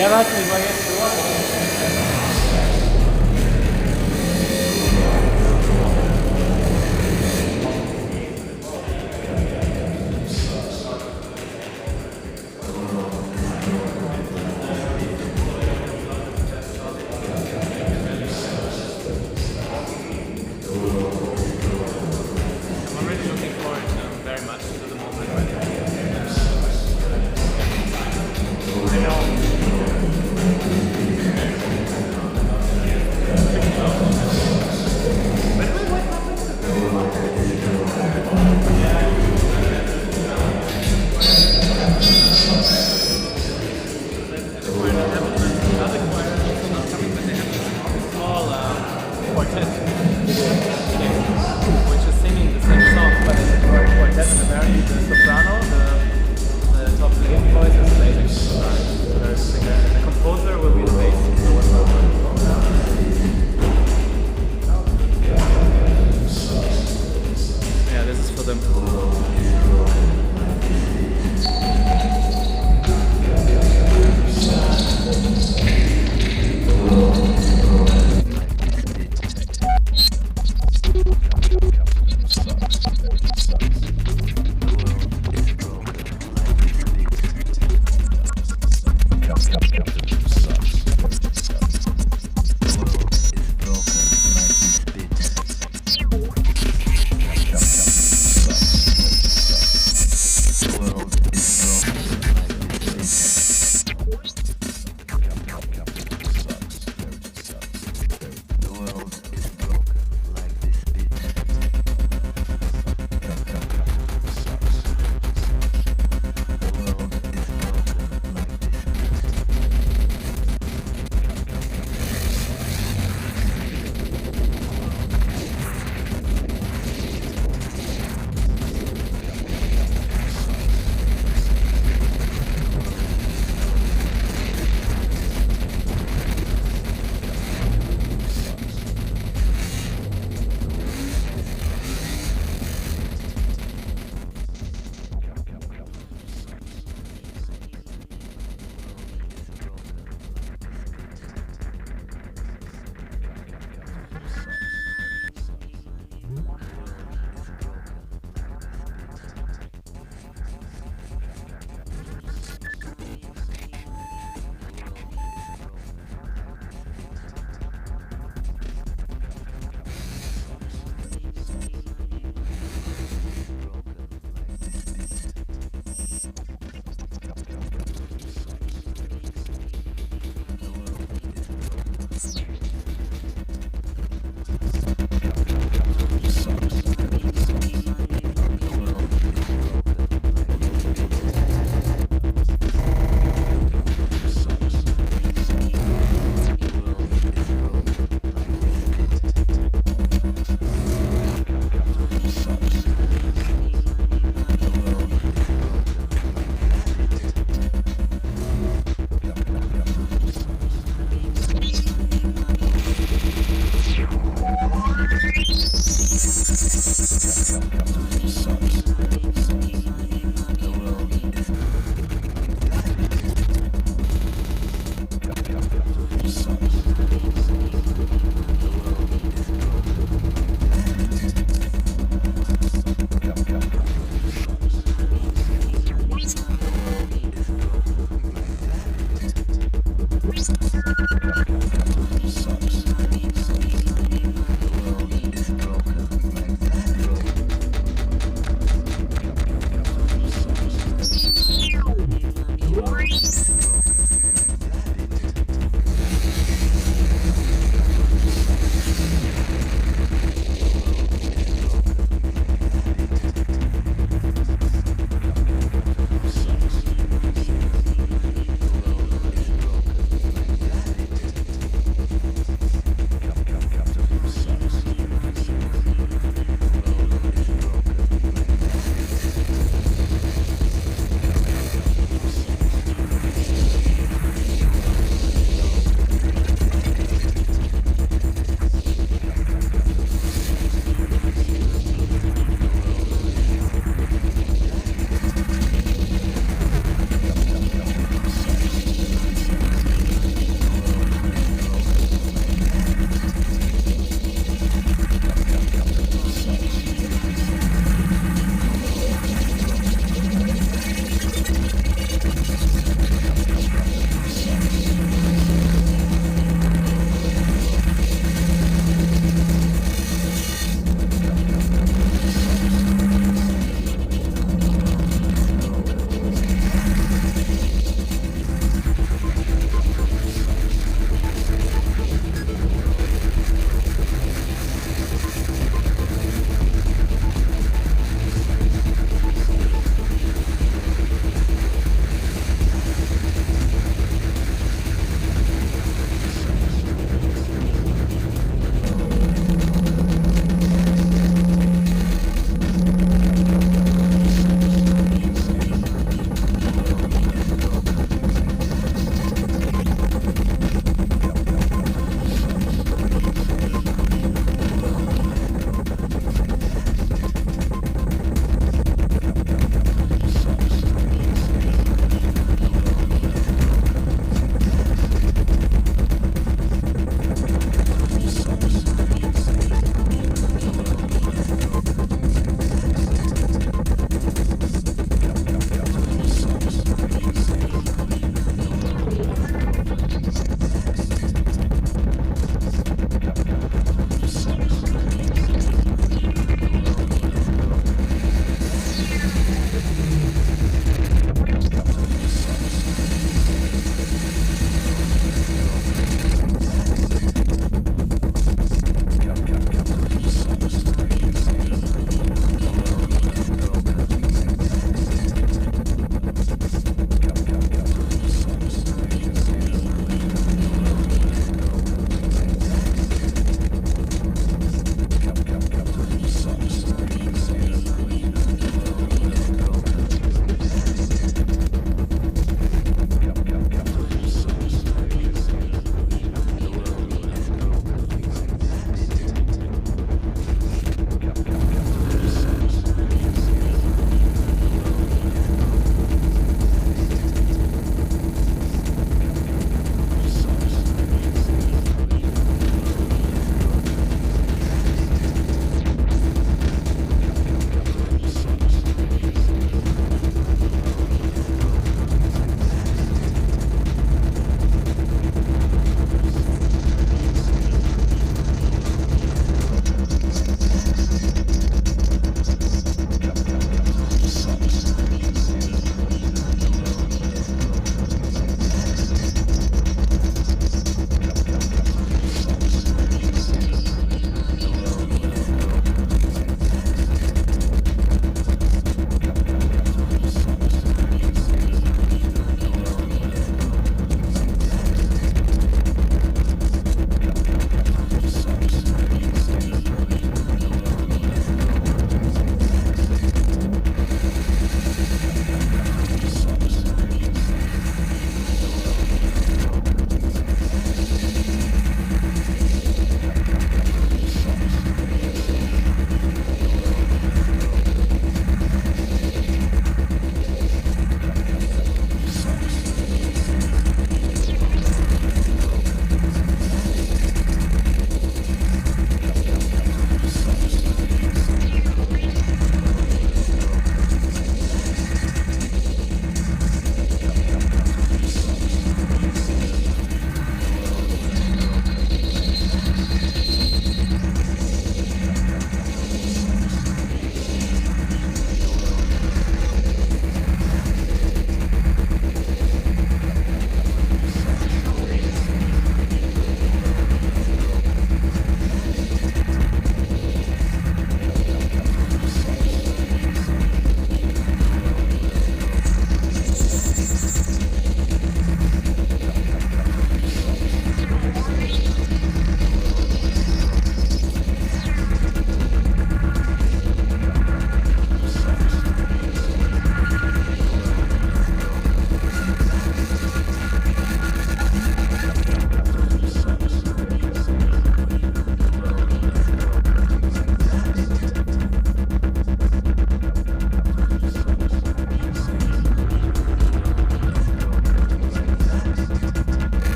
Yarat rivayet var.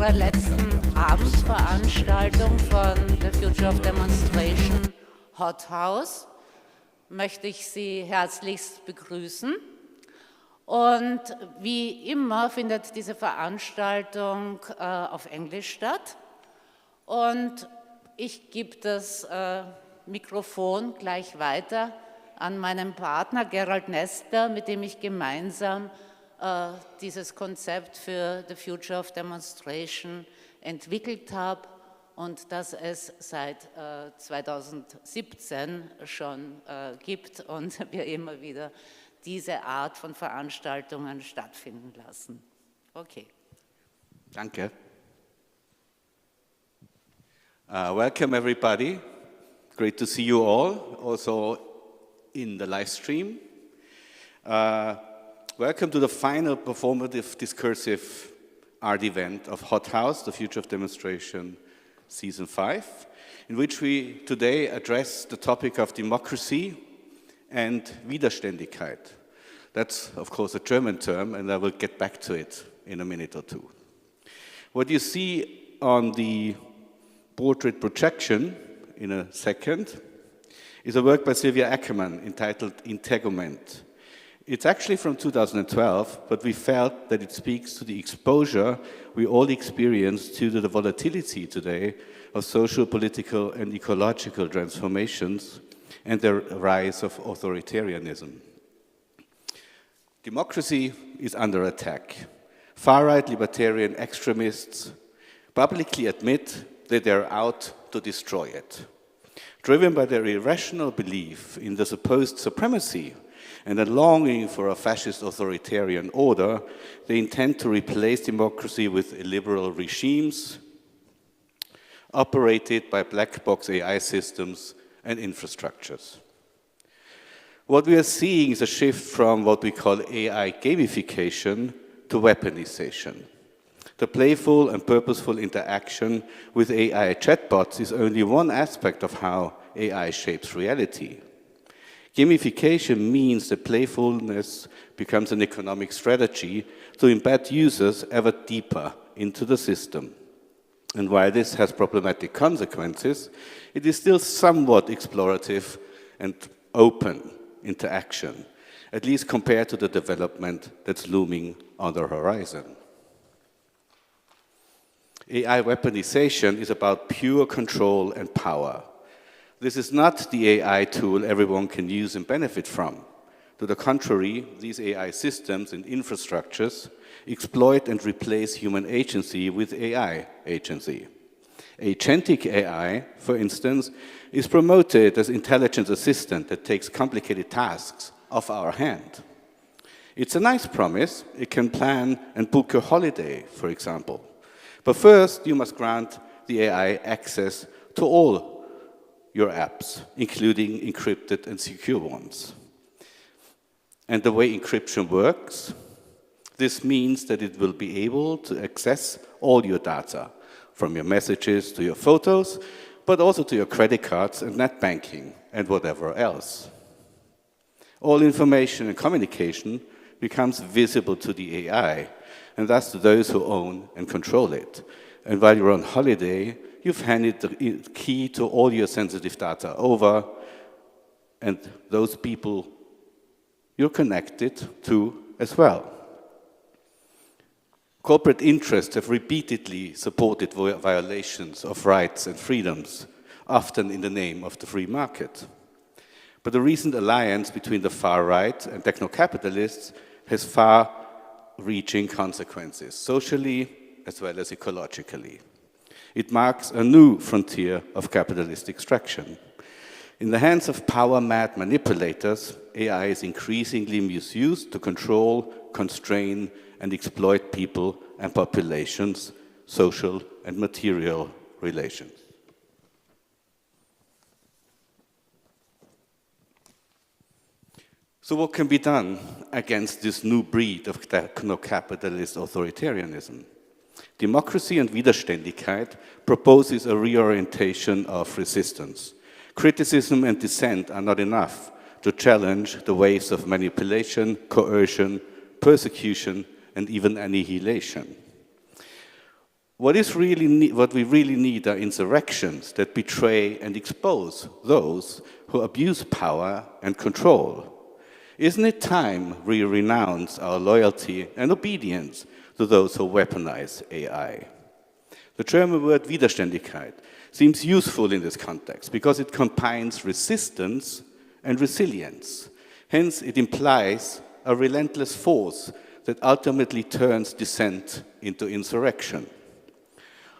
unserer letzten Abendsveranstaltung von The Future of Demonstration HOTHOUSE möchte ich Sie herzlichst begrüßen. Und wie immer findet diese Veranstaltung auf Englisch statt. Und ich gebe das Mikrofon gleich weiter an meinen Partner Gerald Nestler, mit dem ich gemeinsam dieses Konzept für The Future of Demonstration entwickelt habe und das es seit 2017 schon gibt und wir immer wieder diese Art von Veranstaltungen stattfinden lassen. Okay. Danke. Welcome everybody. Great to see you all, also in the live stream. Welcome to the final performative discursive art event of HOTHOUSE, The Future of Demonstration, Season 5, in which we today address the topic of democracy and Widerständigkeit. That's, of course, a German term, and I will get back to it in a minute or two. What you see on the portrait projection in a second is a work by Sylvia Ackermann entitled Integument. It's actually from 2012, but we felt that it speaks to the exposure we all experience due to the volatility today of social, political, and ecological transformations and the rise of authoritarianism. Democracy is under attack. Far-right libertarian extremists publicly admit that they're out to destroy it. Driven by their irrational belief in the supposed supremacy and a longing for a fascist authoritarian order, they intend to replace democracy with illiberal regimes operated by black box AI systems and infrastructures. What we are seeing is a shift from what we call AI gamification to weaponization. The playful and purposeful interaction with AI chatbots is only one aspect of how AI shapes reality. Gamification means that playfulness becomes an economic strategy to embed users ever deeper into the system. And while this has problematic consequences, it is still somewhat explorative and open interaction, at least compared to the development that's looming on the horizon. AI weaponization is about pure control and power. This is not the AI tool everyone can use and benefit from. To the contrary, these AI systems and infrastructures exploit and replace human agency with AI agency. Agentic AI, for instance, is promoted as intelligence assistant that takes complicated tasks off our hand. It's a nice promise. It can plan and book your holiday, for example. But first, you must grant the AI access to all your apps, including encrypted and secure ones. And the way encryption works, this means that it will be able to access all your data, from your messages to your photos, but also to your credit cards and net banking and whatever else. All information and communication becomes visible to the AI, and thus to those who own and control it. And while you're on holiday, you've handed the key to all your sensitive data over, and those people you're connected to as well. Corporate interests have repeatedly supported violations of rights and freedoms, often in the name of the free market. But the recent alliance between the far right and techno-capitalists has far-reaching consequences, socially as well as ecologically. It marks a new frontier of capitalist extraction. In the hands of power-mad manipulators, AI is increasingly misused to control, constrain, and exploit people and populations, social and material relations. So what can be done against this new breed of techno-capitalist authoritarianism? Democracy and Widerständigkeit proposes a reorientation of resistance. Criticism and dissent are not enough to challenge the waves of manipulation, coercion, persecution, and even annihilation. What we really need are insurrections that betray and expose those who abuse power and control. Isn't it time we renounce our loyalty and obedience to those who weaponize AI? The German word Widerständigkeit seems useful in this context because it combines resistance and resilience. Hence, it implies a relentless force that ultimately turns dissent into insurrection.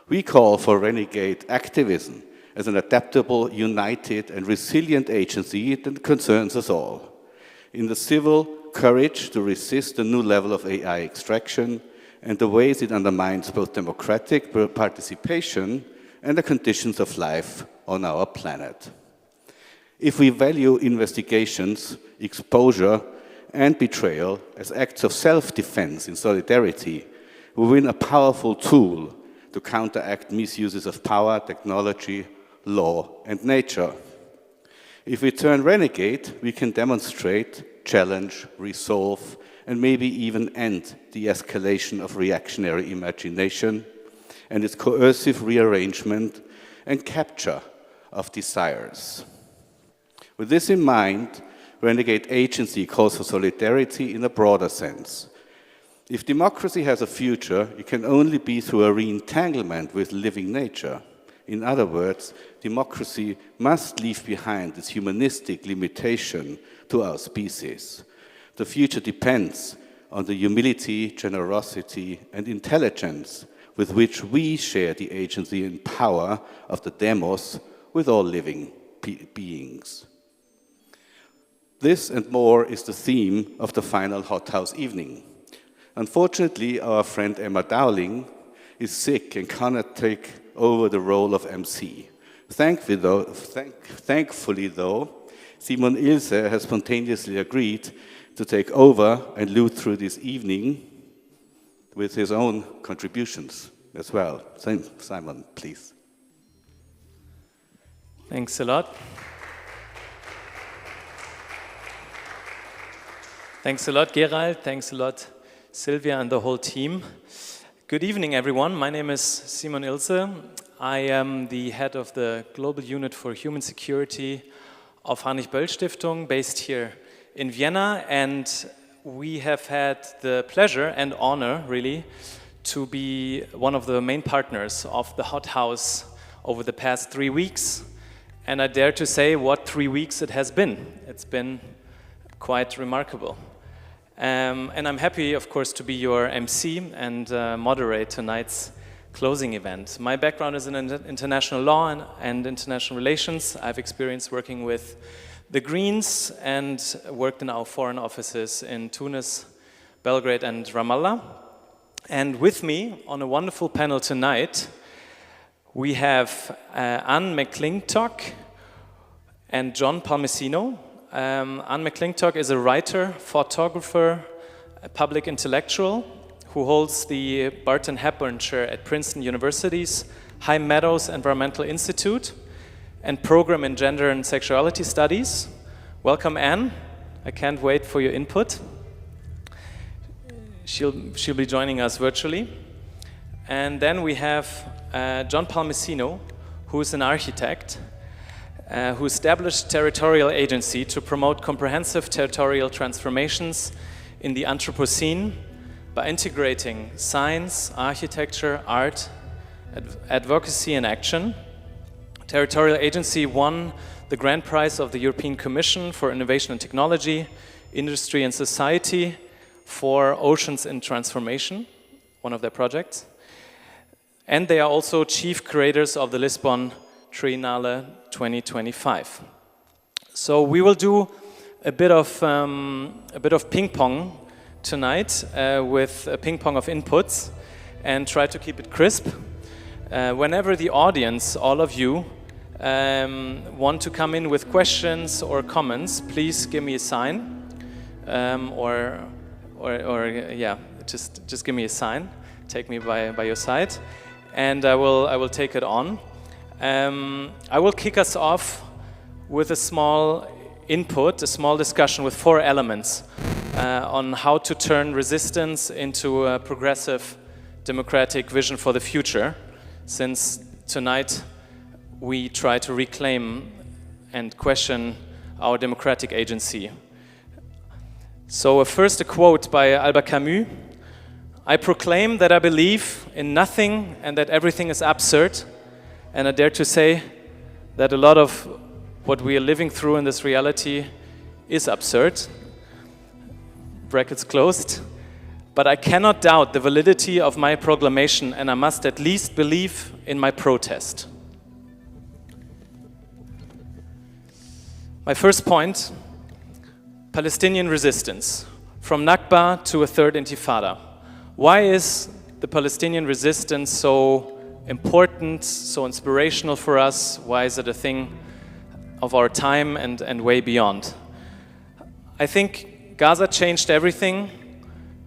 We call for renegade activism as an adaptable, united, and resilient agency that concerns us all. In the civil courage to resist the new level of AI extraction and the ways it undermines both democratic participation and the conditions of life on our planet. If we value investigations, exposure, and betrayal as acts of self-defense in solidarity, we win a powerful tool to counteract misuses of power, technology, law, and nature. If we turn renegade, we can demonstrate, challenge, resolve, and maybe even end the escalation of reactionary imagination and its coercive rearrangement and capture of desires. With this in mind, renegade agency calls for solidarity in a broader sense. If democracy has a future, it can only be through a re-entanglement with living nature. In other words, democracy must leave behind its humanistic limitation to our species. The future depends on the humility, generosity, and intelligence with which we share the agency and power of the demos with all living beings. This and more is the theme of the final Hothouse evening. Unfortunately, our friend Emma Dowling is sick and cannot take over the role of MC. Thankfully though, Simon Ilse has spontaneously agreed to take over and lead through this evening with his own contributions as well. Simon, please. Thanks a lot. Thanks a lot, Gerald. Thanks a lot, Sylvia and the whole team. Good evening, everyone. My name is Simon Ilse. I am the head of the Global Unit for Human Security of Heinrich-Böll-Stiftung, based here in Vienna, and we have had the pleasure and honor, really, to be one of the main partners of the Hothouse over the past 3 weeks. And I dare to say what 3 weeks it has been. It's been quite remarkable. And I'm happy, of course, to be your MC and moderate tonight's closing event. My background is in international law and international relations. I've experienced working with the Greens and worked in our foreign offices in Tunis, Belgrade, and Ramallah. And with me on a wonderful panel tonight, we have Anne McClintock and John Palmesino. Anne McClintock is a writer, photographer, a public intellectual who holds the Barton Hepburn Chair at Princeton University's High Meadows Environmental Institute and program in Gender and Sexuality Studies. Welcome, Anne. I can't wait for your input. She'll be joining us virtually. And then we have John Palmesino, who is an architect, who established Territorial Agency to promote comprehensive territorial transformations in the Anthropocene by integrating science, architecture, art, advocacy, and action. Territorial Agency won the Grand Prize of the European Commission for Innovation and Technology, Industry and Society for Oceans in Transformation, one of their projects. And they are also chief curators of the Lisbon Triennale 2025. So we will do a bit of ping pong tonight with a ping pong of inputs and try to keep it crisp. Whenever the audience, all of you, want to come in with questions or comments, please give me a sign, just give me a sign. Take me by your side, and I will take it on. I will kick us off with a small input, a small discussion with 4 elements on how to turn resistance into a progressive democratic vision for the future, since tonight we try to reclaim and question our democratic agency. So first a quote by Albert Camus: "I proclaim that I believe in nothing and that everything is absurd, and I dare to say that a lot of what we are living through in this reality is absurd," brackets closed, "but I cannot doubt the validity of my proclamation, and I must at least believe in my protest." My first point: Palestinian resistance, from Nakba to a third Intifada. Why is the Palestinian resistance so important, so inspirational for us? Why is it a thing of our time and way beyond? I think Gaza changed everything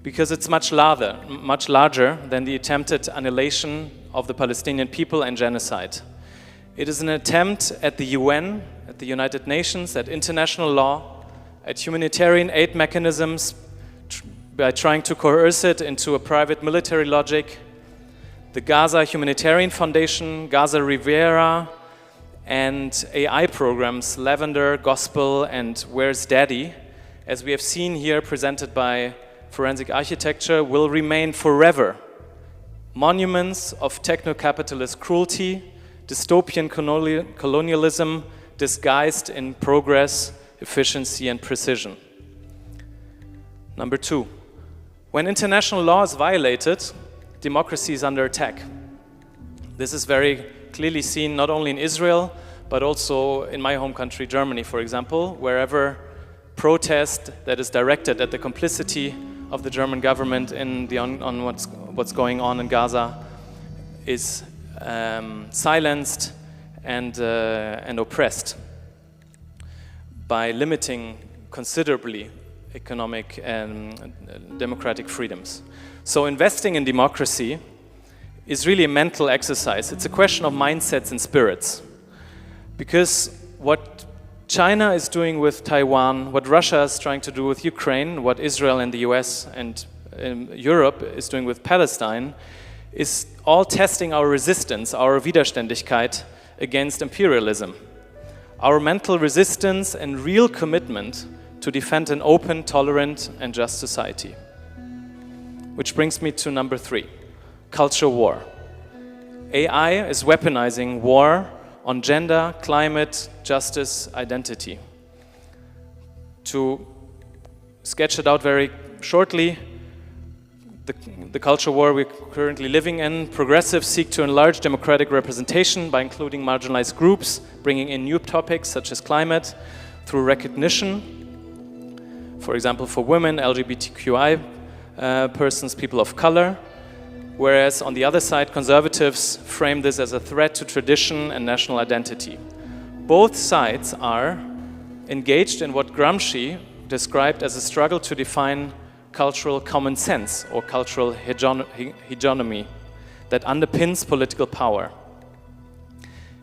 because it's much larger than the attempted annihilation of the Palestinian people and genocide. It is an attempt at the UN, at the United Nations, at international law, at humanitarian aid mechanisms, by trying to coerce it into a private military logic. The Gaza Humanitarian Foundation, Gaza Riviera, and AI programs, Lavender, Gospel, and Where's Daddy, as we have seen here presented by Forensic Architecture, will remain forever monuments of techno-capitalist cruelty, dystopian colonialism disguised in progress, efficiency, and precision. Number two, when international law is violated, democracy is under attack. This is very clearly seen not only in Israel, but also in my home country, Germany, for example, wherever protest that is directed at the complicity of the German government on what's going on in Gaza is silenced and oppressed by limiting considerably economic and democratic freedoms. So investing in democracy is really a mental exercise. It's a question of mindsets and spirits. Because what China is doing with Taiwan, what Russia is trying to do with Ukraine, what Israel and the US and Europe is doing with Palestine, is all testing our resistance, our Widerständigkeit against imperialism. Our mental resistance and real commitment to defend an open, tolerant, and just society. Which brings me to number three, culture war. AI is weaponizing war on gender, climate, justice, identity. To sketch it out very shortly, the culture war we're currently living in, progressives seek to enlarge democratic representation by including marginalized groups, bringing in new topics such as climate through recognition, for example, for women, LGBTQI persons, people of color, whereas on the other side, conservatives frame this as a threat to tradition and national identity. Both sides are engaged in what Gramsci described as a struggle to define cultural common sense or cultural hegemony that underpins political power.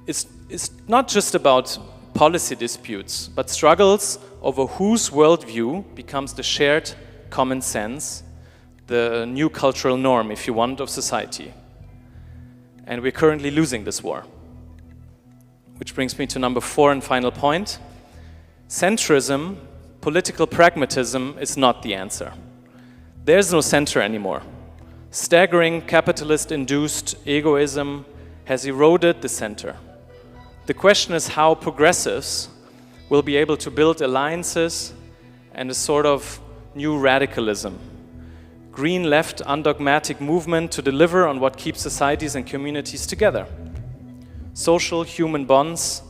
It's not just about policy disputes, but struggles over whose worldview becomes the shared common sense, the new cultural norm, if you want, of society. And we're currently losing this war. Which brings me to number four and final point. Centrism, political pragmatism, is not the answer. There's no center anymore. Staggering capitalist-induced egoism has eroded the center. The question is how progressives will be able to build alliances and a sort of new radicalism. Green left undogmatic movement to deliver on what keeps societies and communities together. Social human bonds,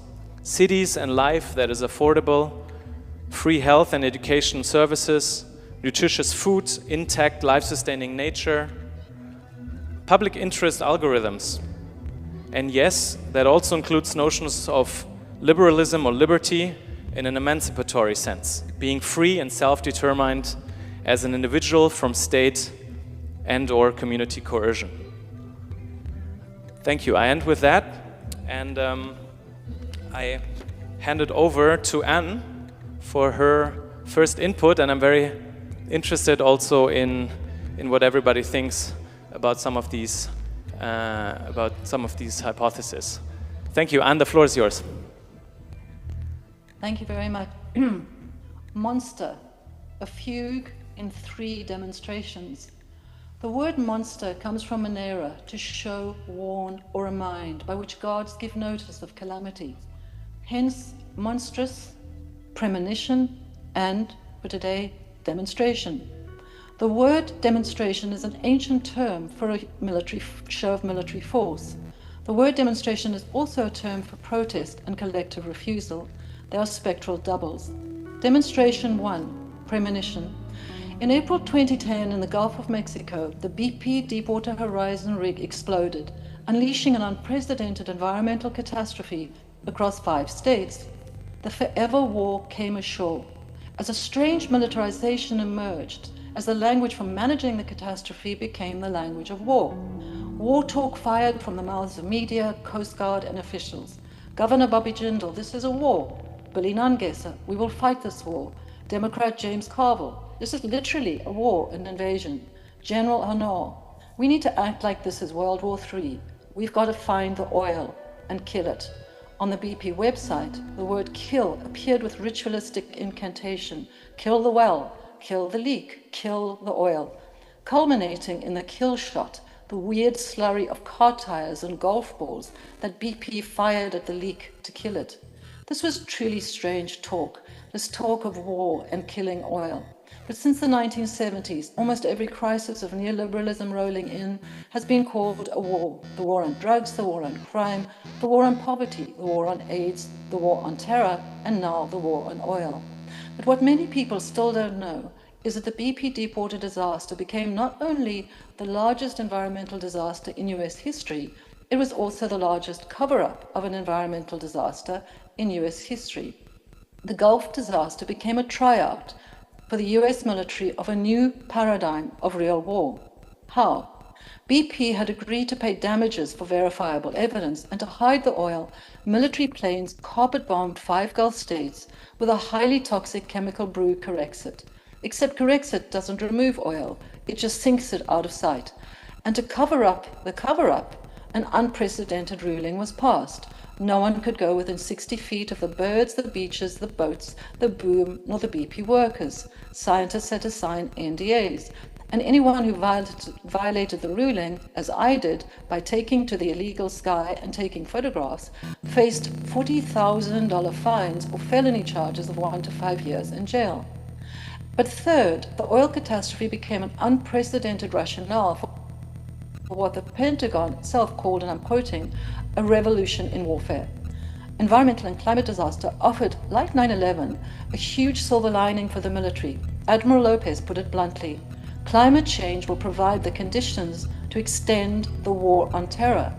cities and life that is affordable, free health and education services, nutritious food, intact life-sustaining nature, public interest algorithms. And yes, that also includes notions of liberalism or liberty in an emancipatory sense, being free and self-determined as an individual from state and or community coercion. Thank you. I end with that, and I hand it over to Anne for her first input, and I'm very interested also in what everybody thinks about some of these hypotheses. Thank you, Anne. The floor is yours. Thank you very much. Monster, a fugue in 3 demonstrations. The word monster comes from an era to show, warn, or remind, by which gods give notice of calamity. Hence, monstrous, premonition, and, for today, demonstration. The word demonstration is an ancient term for a military show of military force. The word demonstration is also a term for protest and collective refusal. They are spectral doubles. Demonstration 1, premonition. In April 2010, in the Gulf of Mexico, the BP Deepwater Horizon rig exploded, unleashing an unprecedented environmental catastrophe across 5 states. The forever war came ashore. As a strange militarization emerged, as the language for managing the catastrophe became the language of war. War talk fired from the mouths of media, Coast Guard, and officials. Governor Bobby Jindal, this is a war. Billy Nungesser, we will fight this war. Democrat James Carville, this is literally a war, an invasion. General Honor, we need to act like this is World War III. We've got to find the oil and kill it. On the BP website, the word kill appeared with ritualistic incantation. Kill the well, kill the leak, kill the oil. Culminating in the kill shot, the weird slurry of car tires and golf balls that BP fired at the leak to kill it. This was truly strange talk, this talk of war and killing oil. But since the 1970s, almost every crisis of neoliberalism rolling in has been called a war. The war on drugs, the war on crime, the war on poverty, the war on AIDS, the war on terror, and now the war on oil. But what many people still don't know is that the BP Deepwater disaster became not only the largest environmental disaster in US history, it was also the largest cover-up of an environmental disaster in US history. The Gulf disaster became a tryout for the US military of a new paradigm of real war. How? BP had agreed to pay damages for verifiable evidence, and to hide the oil, military planes carpet-bombed 5 Gulf states with a highly toxic chemical brew Corexit. Except Corexit doesn't remove oil, it just sinks it out of sight. And to cover up the cover-up, an unprecedented ruling was passed. No one could go within 60 feet of the birds, the beaches, the boats, the boom, nor the BP workers. Scientists had to sign NDAs. And anyone who violated the ruling, as I did, by taking to the illegal sky and taking photographs, faced $40,000 fines or felony charges of 1 to 5 years in jail. But third, the oil catastrophe became an unprecedented rationale for what the Pentagon itself called, and I'm quoting, a revolution in warfare. Environmental and climate disaster offered, like 9/11, a huge silver lining for the military. Admiral Lopez put it bluntly: climate change will provide the conditions to extend the war on terror.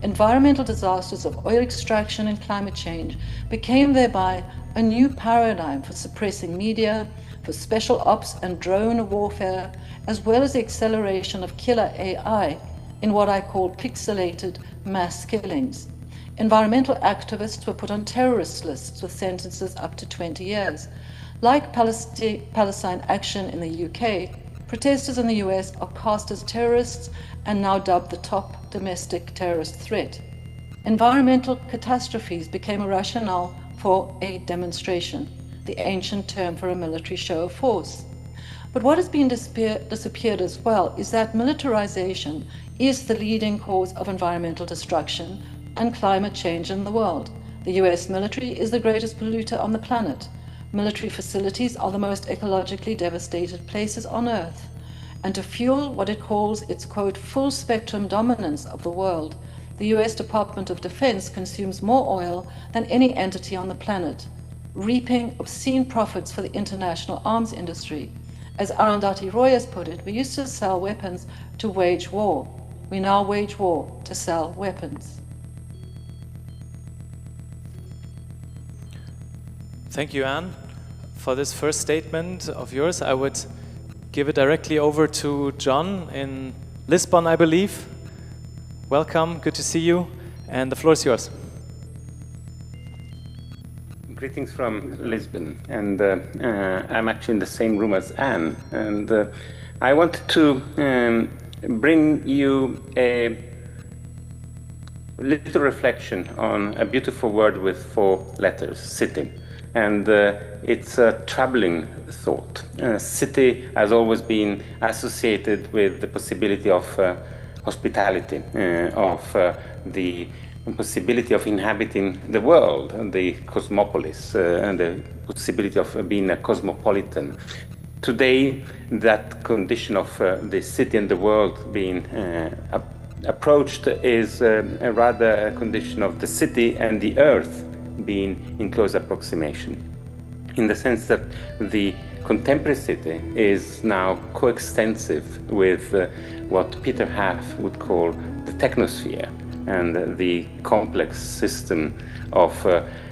Environmental disasters of oil extraction and climate change became thereby a new paradigm for suppressing media, for special ops and drone warfare, as well as the acceleration of killer AI in what I call pixelated mass killings. Environmental activists were put on terrorist lists with sentences up to 20 years. Like Palestine Action in the UK, protesters in the US are cast as terrorists and now dubbed the top domestic terrorist threat. Environmental catastrophes became a rationale for a demonstration, the ancient term for a military show of force. But what has been disappeared as well is that militarization is the leading cause of environmental destruction and climate change in the world. The US military is the greatest polluter on the planet. Military facilities are the most ecologically devastated places on Earth. And to fuel what it calls its, quote, full spectrum dominance of the world, the US Department of Defense consumes more oil than any entity on the planet, reaping obscene profits for the international arms industry. As Arundhati Roy has put it, we used to sell weapons to wage war. We now wage war to sell weapons. Thank you, Anne. For this first statement of yours, I would give it directly over to John in Lisbon, I believe. Welcome, good to see you, and the floor is yours. Greetings from Lisbon, and I'm actually in the same room as Anne, and I wanted to bring you a little reflection on a beautiful word with 4 letters, city. And it's a troubling thought. City has always been associated with the possibility of hospitality, of the possibility of inhabiting the world, and the cosmopolis, and the possibility of being a cosmopolitan. Today, that condition of the city and the world being approached is rather a condition of the city and the earth being in close approximation, in the sense that the contemporary city is now coextensive with what Peter Haff would call the technosphere, and the complex system of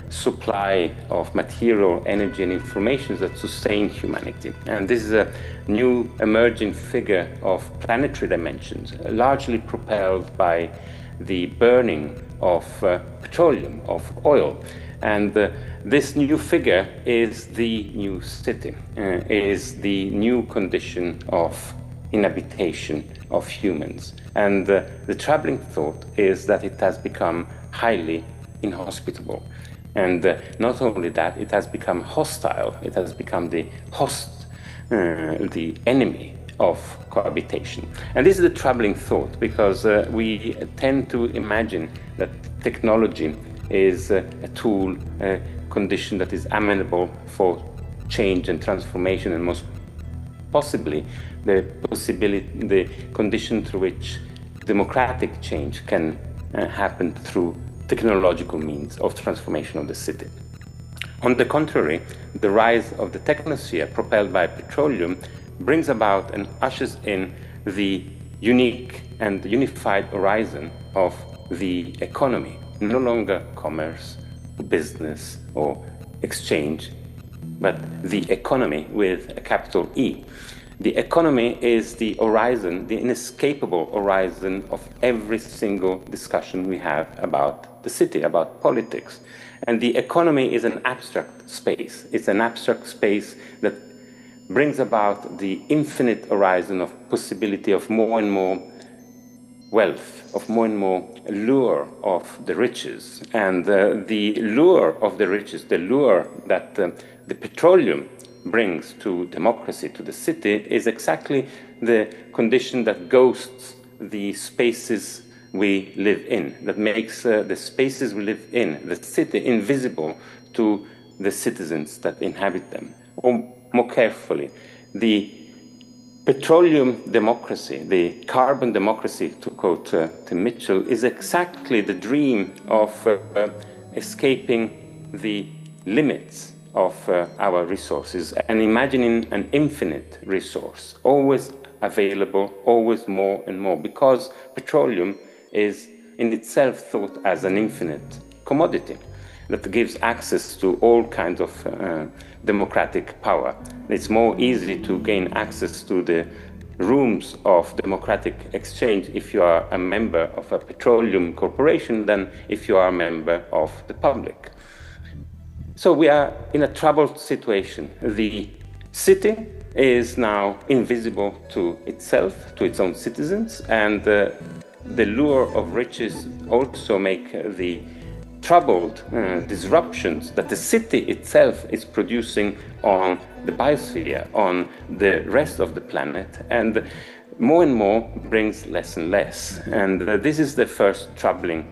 supply of material, energy, and information that sustain humanity. And this is a new emerging figure of planetary dimensions, largely propelled by the burning of petroleum, of oil. And this new figure is the new city, is the new condition of inhabitation of humans. And the troubling thought is that it has become highly inhospitable. And not only that, it has become hostile. It has become the host, the enemy of cohabitation. And this is the troubling thought, because we tend to imagine that technology is a tool, a condition that is amenable for change and transformation, and most possibly the condition through which democratic change can happen through technological means of transformation of the city. On the contrary, the rise of the technosphere propelled by petroleum brings about and ushers in the unique and unified horizon of the economy, no longer commerce, business, or exchange, but the economy with a capital E. The economy is the horizon, the inescapable horizon of every single discussion we have about the city, about politics. And the economy is an abstract space. It's an abstract space that brings about the infinite horizon of possibility of more and more wealth, of more and more lure of the riches. And the lure of the riches, the lure that the petroleum brings to democracy, to the city, is exactly the condition that ghosts the spaces we live in, that makes the spaces we live in, the city, invisible to the citizens that inhabit them. Or more carefully, the petroleum democracy, the carbon democracy, to quote Tim Mitchell, is exactly the dream of escaping the limits of our resources and imagining an infinite resource, always available, always more and more, because petroleum is in itself thought as an infinite commodity that gives access to all kinds of democratic power. It's more easy to gain access to the rooms of democratic exchange if you are a member of a petroleum corporation than if you are a member of the public. So we are in a troubled situation. The city is now invisible to itself, to its own citizens, and the lure of riches also make the troubled disruptions that the city itself is producing on the biosphere, on the rest of the planet, and more brings less and less. And this is the first troubling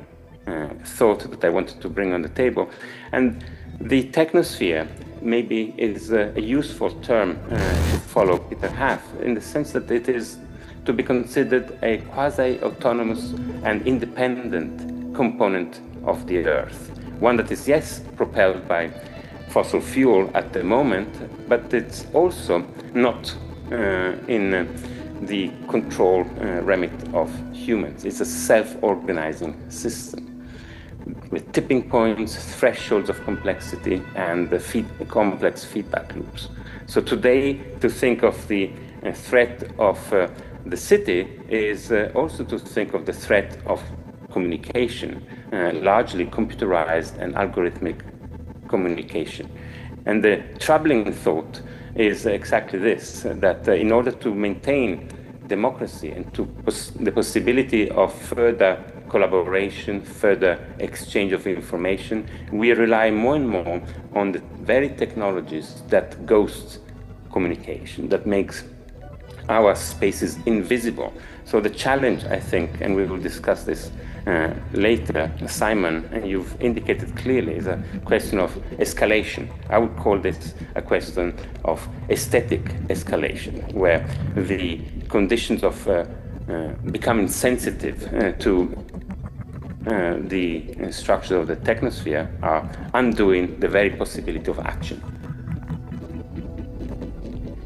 thought that I wanted to bring on the table. And the technosphere maybe is a useful term to follow Peter Haff, in the sense that it is to be considered a quasi-autonomous and independent component of the Earth. One that is, yes, propelled by fossil fuel at the moment, but it's also not in the control remit of humans. It's a self-organizing system with tipping points, thresholds of complexity, and complex feedback loops. So today, to think of the threat of the city is also to think of the threat of communication, largely computerized and algorithmic communication. And the troubling thought is exactly this, that in order to maintain democracy and to the possibility of further collaboration, further exchange of information, we rely more and more on the very technologies that ghost communication, that makes our spaces invisible. So the challenge, I think, and we will discuss this later, Simon, and you've indicated clearly, is a question of escalation. I would call this a question of aesthetic escalation, where the conditions of becoming sensitive to the structure of the technosphere are undoing the very possibility of action.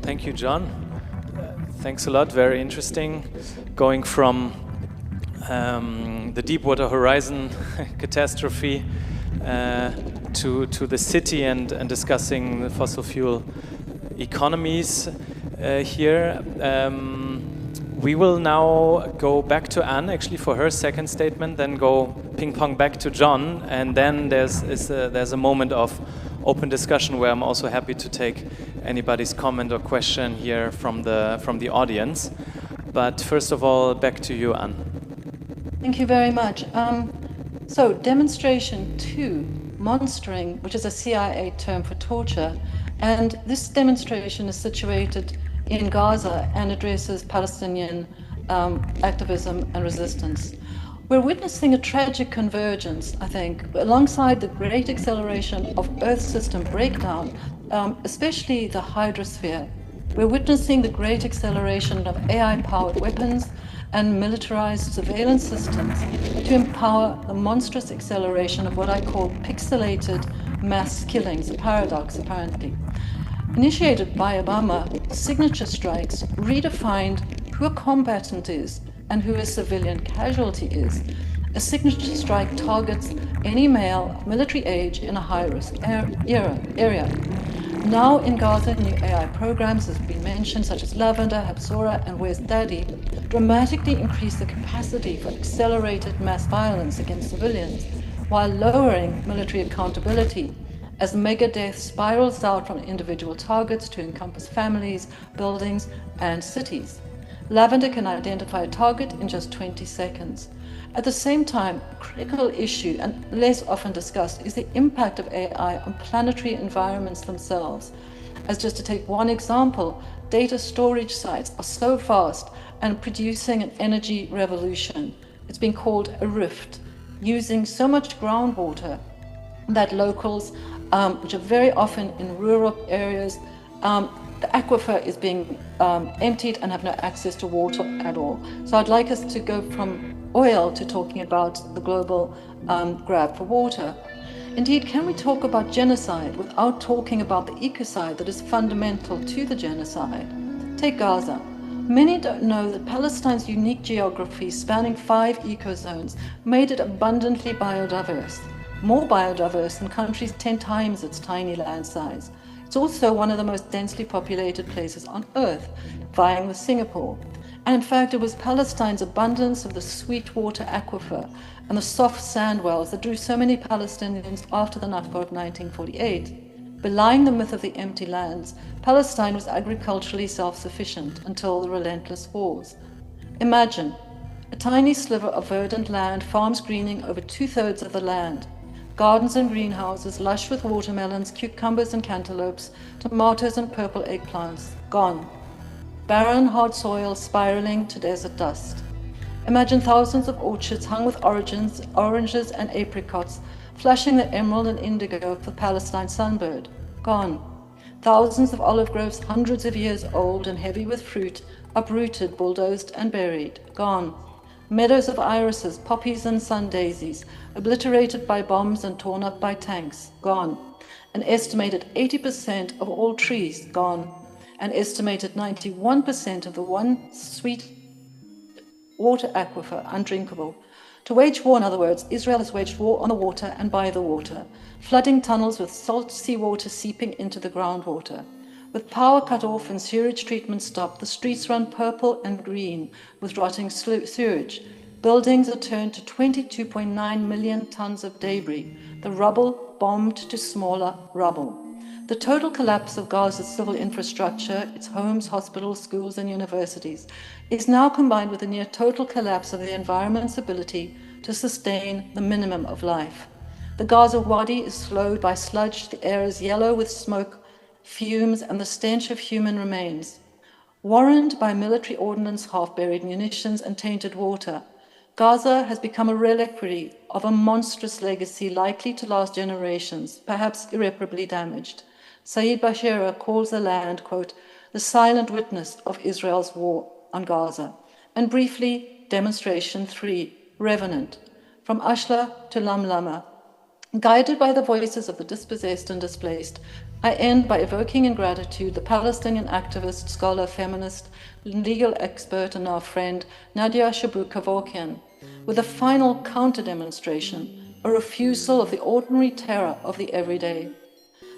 Thank you, John. Thanks a lot, very interesting. Going from the Deepwater Horizon catastrophe to the city and discussing the fossil fuel economies here. We will now go back to Anne, actually, for her second statement, then go ping-pong back to John, and then there's a moment of open discussion where I'm also happy to take anybody's comment or question here from the audience. But first of all, back to you, Anne. Thank you very much. So demonstration 2, monstering, which is a CIA term for torture, and this demonstration is situated in Gaza and addresses Palestinian activism and resistance. We're witnessing a tragic convergence, I think, alongside the great acceleration of Earth system breakdown, especially the hydrosphere. We're witnessing the great acceleration of AI-powered weapons and militarized surveillance systems to empower the monstrous acceleration of what I call pixelated mass killings, a paradox apparently. Initiated by Obama, signature strikes redefined who a combatant is and who a civilian casualty is. A signature strike targets any male of military age in a high-risk area. Now in Gaza, new AI programs, as has been mentioned, such as Lavender, Hapsora, and Where's Daddy, dramatically increase the capacity for accelerated mass violence against civilians, while lowering military accountability as mega-death spirals out from individual targets to encompass families, buildings, and cities. Lavender can identify a target in just 20 seconds. At the same time, a critical issue, and less often discussed, is the impact of AI on planetary environments themselves. As just to take one example, data storage sites are so vast and producing an energy revolution. It's been called a rift, using so much groundwater that locals, which are very often in rural areas, the aquifer is being emptied and have no access to water at all. So I'd like us to go from oil to talking about the global grab for water. Indeed, can we talk about genocide without talking about the ecocide that is fundamental to the genocide? Take Gaza. Many don't know that Palestine's unique geography, spanning 5 ecozones, made it abundantly biodiverse, more biodiverse than countries 10 times its tiny land size. It's also one of the most densely populated places on Earth, vying with Singapore. And in fact, it was Palestine's abundance of the sweet water aquifer and the soft sand wells that drew so many Palestinians after the Nakba of 1948. Belying the myth of the empty lands, Palestine was agriculturally self-sufficient until the relentless wars. Imagine a tiny sliver of verdant land, farms greening over 2/3 of the land, gardens and greenhouses lush with watermelons, cucumbers and cantaloupes, tomatoes and purple eggplants, gone. Barren, hard soil spiraling to desert dust. Imagine thousands of orchards hung with oranges and apricots, flashing the emerald and indigo of the Palestine sunbird, gone. Thousands of olive groves, hundreds of years old and heavy with fruit, uprooted, bulldozed and buried, gone. Meadows of irises, poppies and sun daisies, obliterated by bombs and torn up by tanks, gone. An estimated 80% of all trees, gone. An estimated 91% of the one sweet water aquifer, undrinkable. To wage war, in other words, Israel has waged war on the water and by the water, flooding tunnels with salt seawater seeping into the groundwater. With power cut off and sewage treatment stopped, the streets run purple and green with rotting sewage. Buildings are turned to 22.9 million tons of debris, the rubble bombed to smaller rubble. The total collapse of Gaza's civil infrastructure, its homes, hospitals, schools, and universities, is now combined with the near total collapse of the environment's ability to sustain the minimum of life. The Gaza Wadi is slowed by sludge, the air is yellow with smoke, fumes, and the stench of human remains. Warrened by military ordnance, half-buried munitions, and tainted water, Gaza has become a reliquary of a monstrous legacy likely to last generations, perhaps irreparably damaged. Saeed Bashira calls the land, quote, the silent witness of Israel's war on Gaza. And briefly, demonstration 3, Revenant, from Ashla to Lamlama. Guided by the voices of the dispossessed and displaced, I end by evoking in gratitude the Palestinian activist, scholar, feminist, legal expert, and now friend, Nadia Shabru-Kevorkian, with a final counter-demonstration, a refusal of the ordinary terror of the everyday.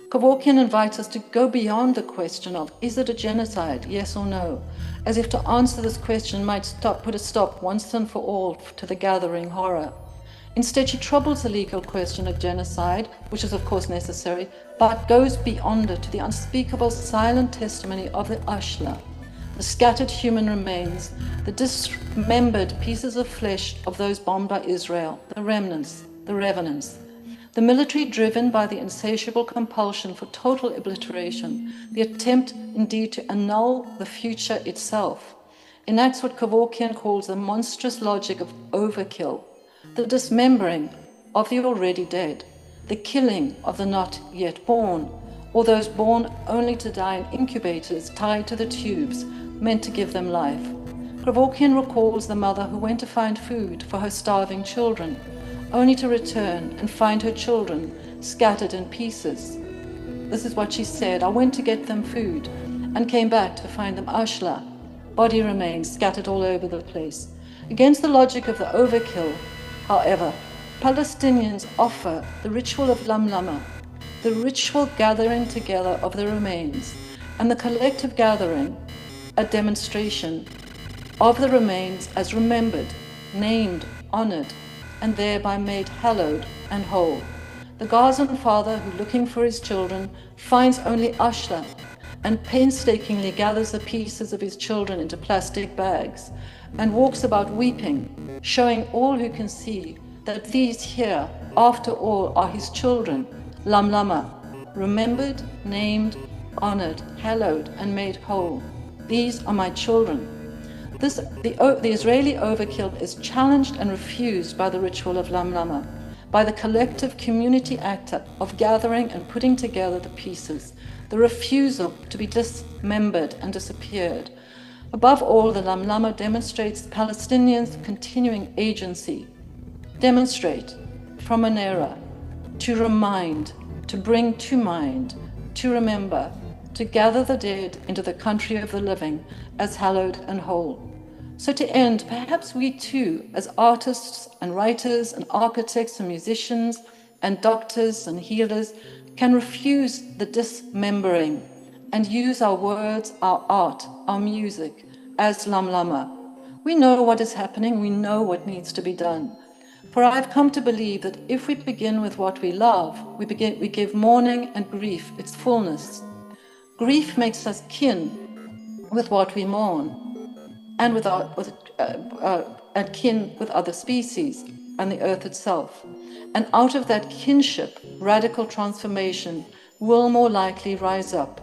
Kevorkian invites us to go beyond the question of, is it a genocide, yes or no, as if to answer this question might put a stop once and for all to the gathering horror. Instead, she troubles the legal question of genocide, which is of course necessary, but goes beyond it to the unspeakable silent testimony of the Ashla, the scattered human remains, the dismembered pieces of flesh of those bombed by Israel, the remnants, the revenants. The military driven by the insatiable compulsion for total obliteration, the attempt indeed to annul the future itself, enacts what Kevorkian calls the monstrous logic of overkill, the dismembering of the already dead, the killing of the not yet born, or those born only to die in incubators tied to the tubes meant to give them life. Kevorkian recalls the mother who went to find food for her starving children, only to return and find her children scattered in pieces. This is what she said, I went to get them food and came back to find them ashla, body remains scattered all over the place. Against the logic of the overkill, however, Palestinians offer the ritual of Lamlama, the ritual gathering together of the remains, and the collective gathering, a demonstration of the remains as remembered, named, honored, and thereby made hallowed and whole. The Gazan father who, looking for his children, finds only ashla and painstakingly gathers the pieces of his children into plastic bags and walks about weeping, showing all who can see that these here, after all, are his children, Lamlama, remembered, named, honored, hallowed, and made whole. These are my children. The Israeli overkill is challenged and refused by the ritual of Lamlama, by the collective community act of gathering and putting together the pieces, the refusal to be dismembered and disappeared. Above all, the Lamlama demonstrates Palestinians' continuing agency. Demonstrate from an era, to remind, to bring to mind, to remember, to gather the dead into the country of the living as hallowed and whole. So to end, perhaps we too, as artists and writers and architects and musicians and doctors and healers, can refuse the dismembering and use our words, our art, our music as Lamlama. We know what is happening, we know what needs to be done. For I've come to believe that if we begin with what we love, we give mourning and grief its fullness. Grief makes us kin with what we mourn, and kin with other species and the earth itself. And out of that kinship, radical transformation will more likely rise up.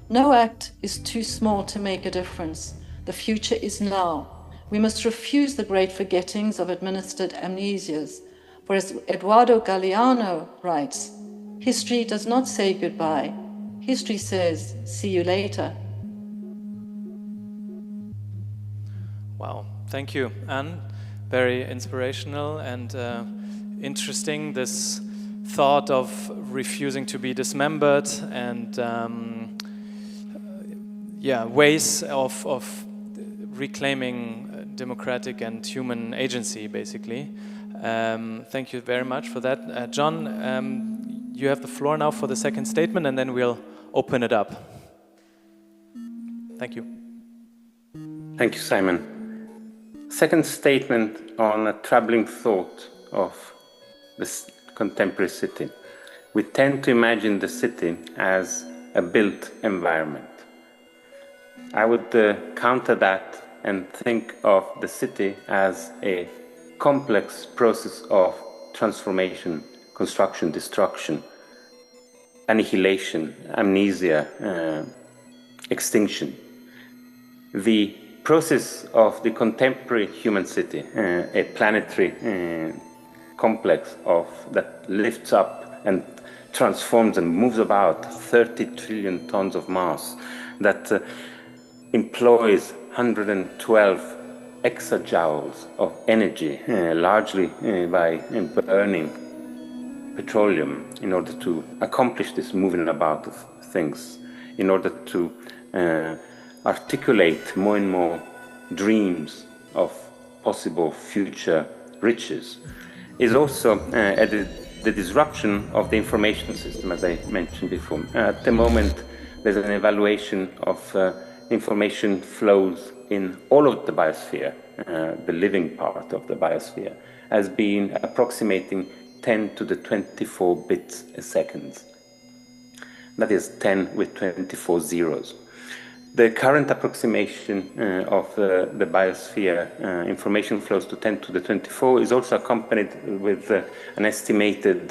No act is too small to make a difference. The future is now. We must refuse the great forgettings of administered amnesias. For as Eduardo Galeano writes, history does not say goodbye. History says, see you later. Wow, thank you, Anne. Very inspirational and interesting, this thought of refusing to be dismembered and ways of reclaiming democratic and human agency, basically. Thank you very much for that. John, you have the floor now for the second statement, and then we'll open it up. Thank you. Thank you, Simon. Second statement on a troubling thought of this contemporary city. we tend to imagine the city as a built environment. I would counter that and think of the city as a complex process of transformation, construction, destruction, annihilation, amnesia, extinction. The process of the contemporary human city, a planetary complex that lifts up and transforms and moves about 30 trillion tons of mass, that employs 112 exajoules of energy, largely by burning petroleum, in order to accomplish this moving about of things, in order to articulate more and more dreams of possible future riches, is also the disruption of the information system, as I mentioned before. At the moment, there's an evaluation of information flows in all of the biosphere, the living part of the biosphere, as being approximating 10 to the 24 bits a second. That is 10 with 24 zeros. The current approximation of the biosphere information flows to 10 to the 24 is also accompanied with an estimated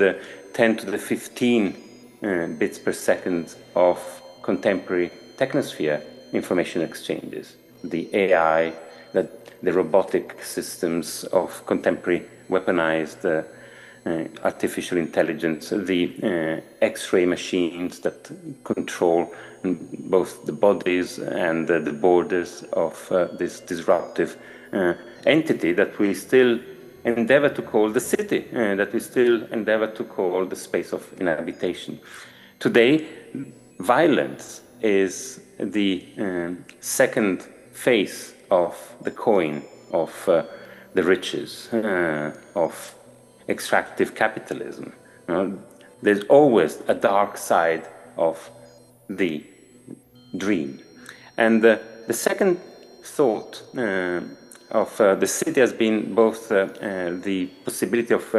10 to the 15 bits per second of contemporary technosphere information exchanges. The AI, the robotic systems of contemporary weaponized artificial intelligence, the X-ray machines that control both the bodies and the borders of this disruptive entity that we still endeavor to call the city, that we still endeavor to call the space of inhabitation. Today, violence is the second face of the coin of the riches, of extractive capitalism. There's always a dark side of the dream. And the second thought of the city has been both the possibility of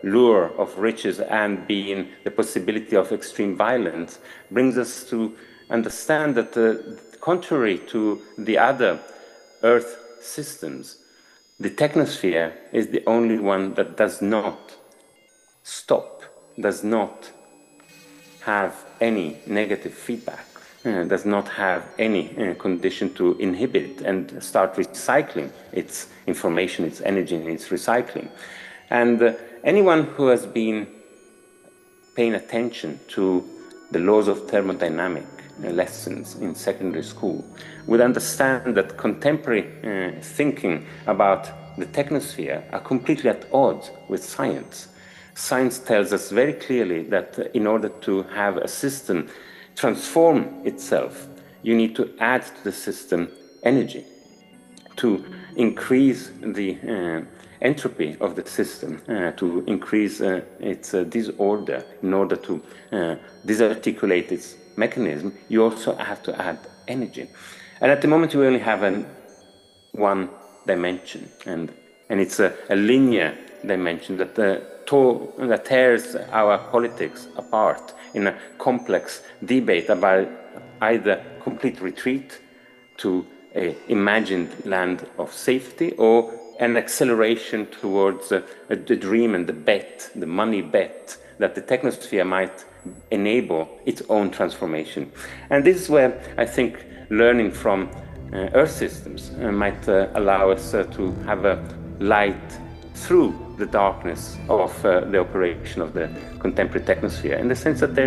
lure of riches and being the possibility of extreme violence, brings us to understand that contrary to the other Earth systems, the technosphere is the only one that does not stop, does not have any negative feedback, does not have any condition to inhibit and start recycling its information, its energy, and its recycling. And anyone who has been paying attention to the laws of thermodynamics lessons in secondary school would understand that contemporary thinking about the technosphere are completely at odds with science. Science tells us very clearly that in order to have a system transform itself, you need to add to the system energy to increase the entropy of the system, to increase its disorder. In order to disarticulate its mechanism, you also have to add energy. And at the moment, we only have one dimension, and it's a linear dimension that tears our politics apart in a complex debate about either complete retreat to an imagined land of safety or an acceleration towards the dream and the bet, the money bet, that the technosphere might enable its own transformation. And this is where I think learning from Earth systems might allow us to have a light through the darkness of the operation of the contemporary technosphere, in the sense that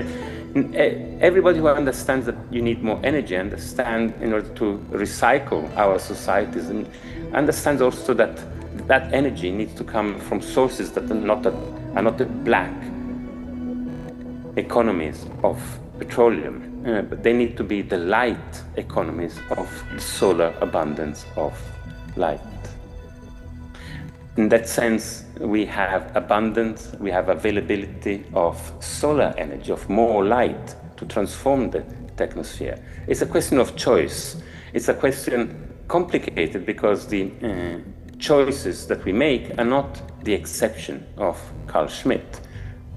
everybody who understands that you need more energy understands in order to recycle our societies, and understands also that that energy needs to come from sources that are not the black economies of petroleum, but they need to be the light economies of the solar abundance of light. In that sense, we have abundance, we have availability of solar energy, of more light to transform the technosphere. It's a question of choice. It's a question complicated because the choices that we make are not the exception of Carl Schmitt.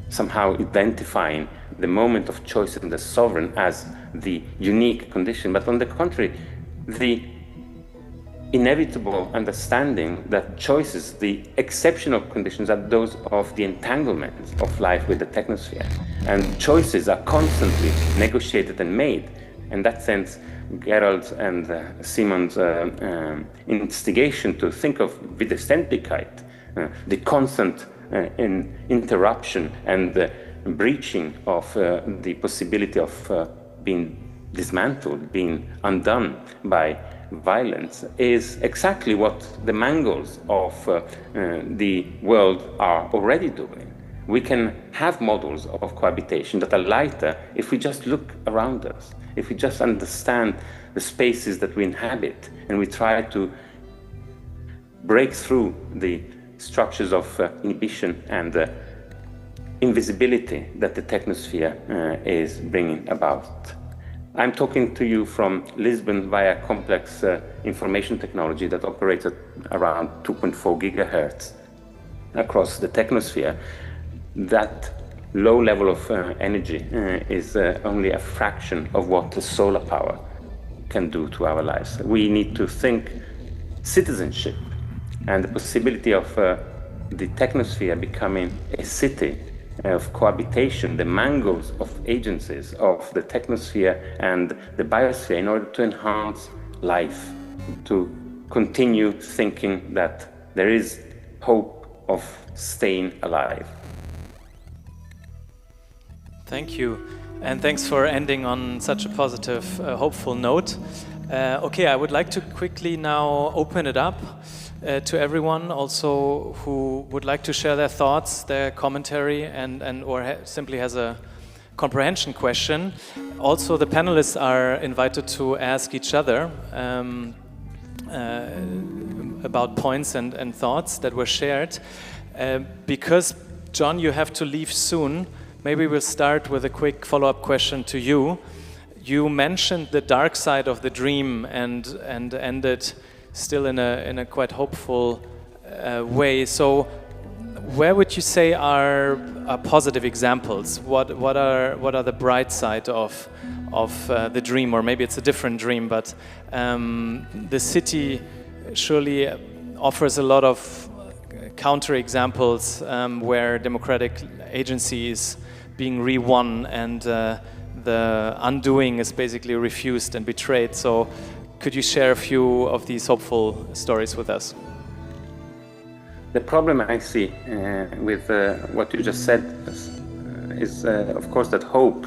somehow identifying the moment of choice and the sovereign as the unique condition, but on the contrary, the inevitable understanding that choices, the exceptional conditions, are those of the entanglement of life with the technosphere. And choices are constantly negotiated and made. In that sense, Gerald and Simon's instigation to think of Widerständigkeit, the constant interruption and breaching of the possibility of being dismantled, being undone by violence, is exactly what the Mongols of the world are already doing. We can have models of cohabitation that are lighter if we just look around us, if we just understand the spaces that we inhabit, and we try to break through the structures of inhibition and invisibility that the technosphere is bringing about. I'm talking to you from Lisbon via complex information technology that operates at around 2.4 gigahertz across the technosphere. That low level of energy is only a fraction of what the solar power can do to our lives. We need to think citizenship and the possibility of the technosphere becoming a city of cohabitation, the mangles of agencies of the technosphere and the biosphere, in order to enhance life, to continue thinking that there is hope of staying alive. Thank you, and thanks for ending on such a positive, hopeful note. Okay, I would like to quickly now open it up to everyone also who would like to share their thoughts, their commentary, and or simply has a comprehension question. Also, the panelists are invited to ask each other about points and thoughts that were shared. Because, John, you have to leave soon, maybe we'll start with a quick follow-up question to you. You mentioned the dark side of the dream and ended still in a quite hopeful way. So, where would you say are positive examples? What are the bright side of the dream, or maybe it's a different dream? But the city surely offers a lot of counter examples where democratic agency is being re-won and the undoing is basically refused and betrayed. So, could you share a few of these hopeful stories with us? The problem I see with what you just said is, of course, that hope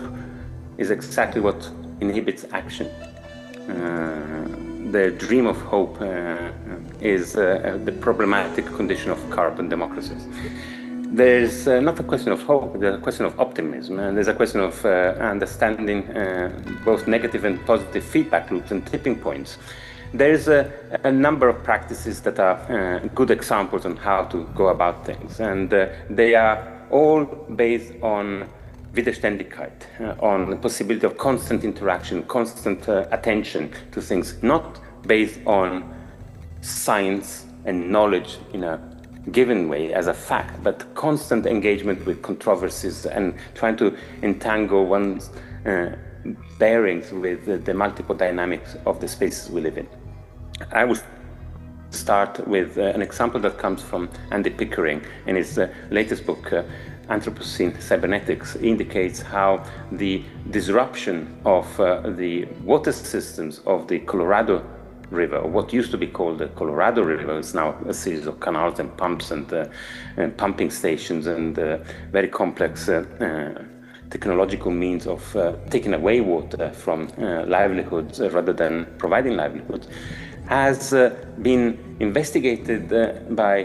is exactly what inhibits action. The dream of hope is the problematic condition of current democracies. There's not a question of hope, there's a question of optimism, and there's a question of understanding both negative and positive feedback loops and tipping points. There's a number of practices that are good examples on how to go about things, and they are all based on Widerständigkeit, on the possibility of constant interaction, constant attention to things, not based on science and knowledge in a given way as a fact, but constant engagement with controversies and trying to entangle one's bearings with the multiple dynamics of the spaces we live in. I will start with an example that comes from Andy Pickering in his latest book, Anthropocene Cybernetics, indicates how the disruption of the water systems of the Colorado River, what used to be called the Colorado River, is now a series of canals and pumps and pumping stations and very complex technological means of taking away water from livelihoods rather than providing livelihoods, has been investigated by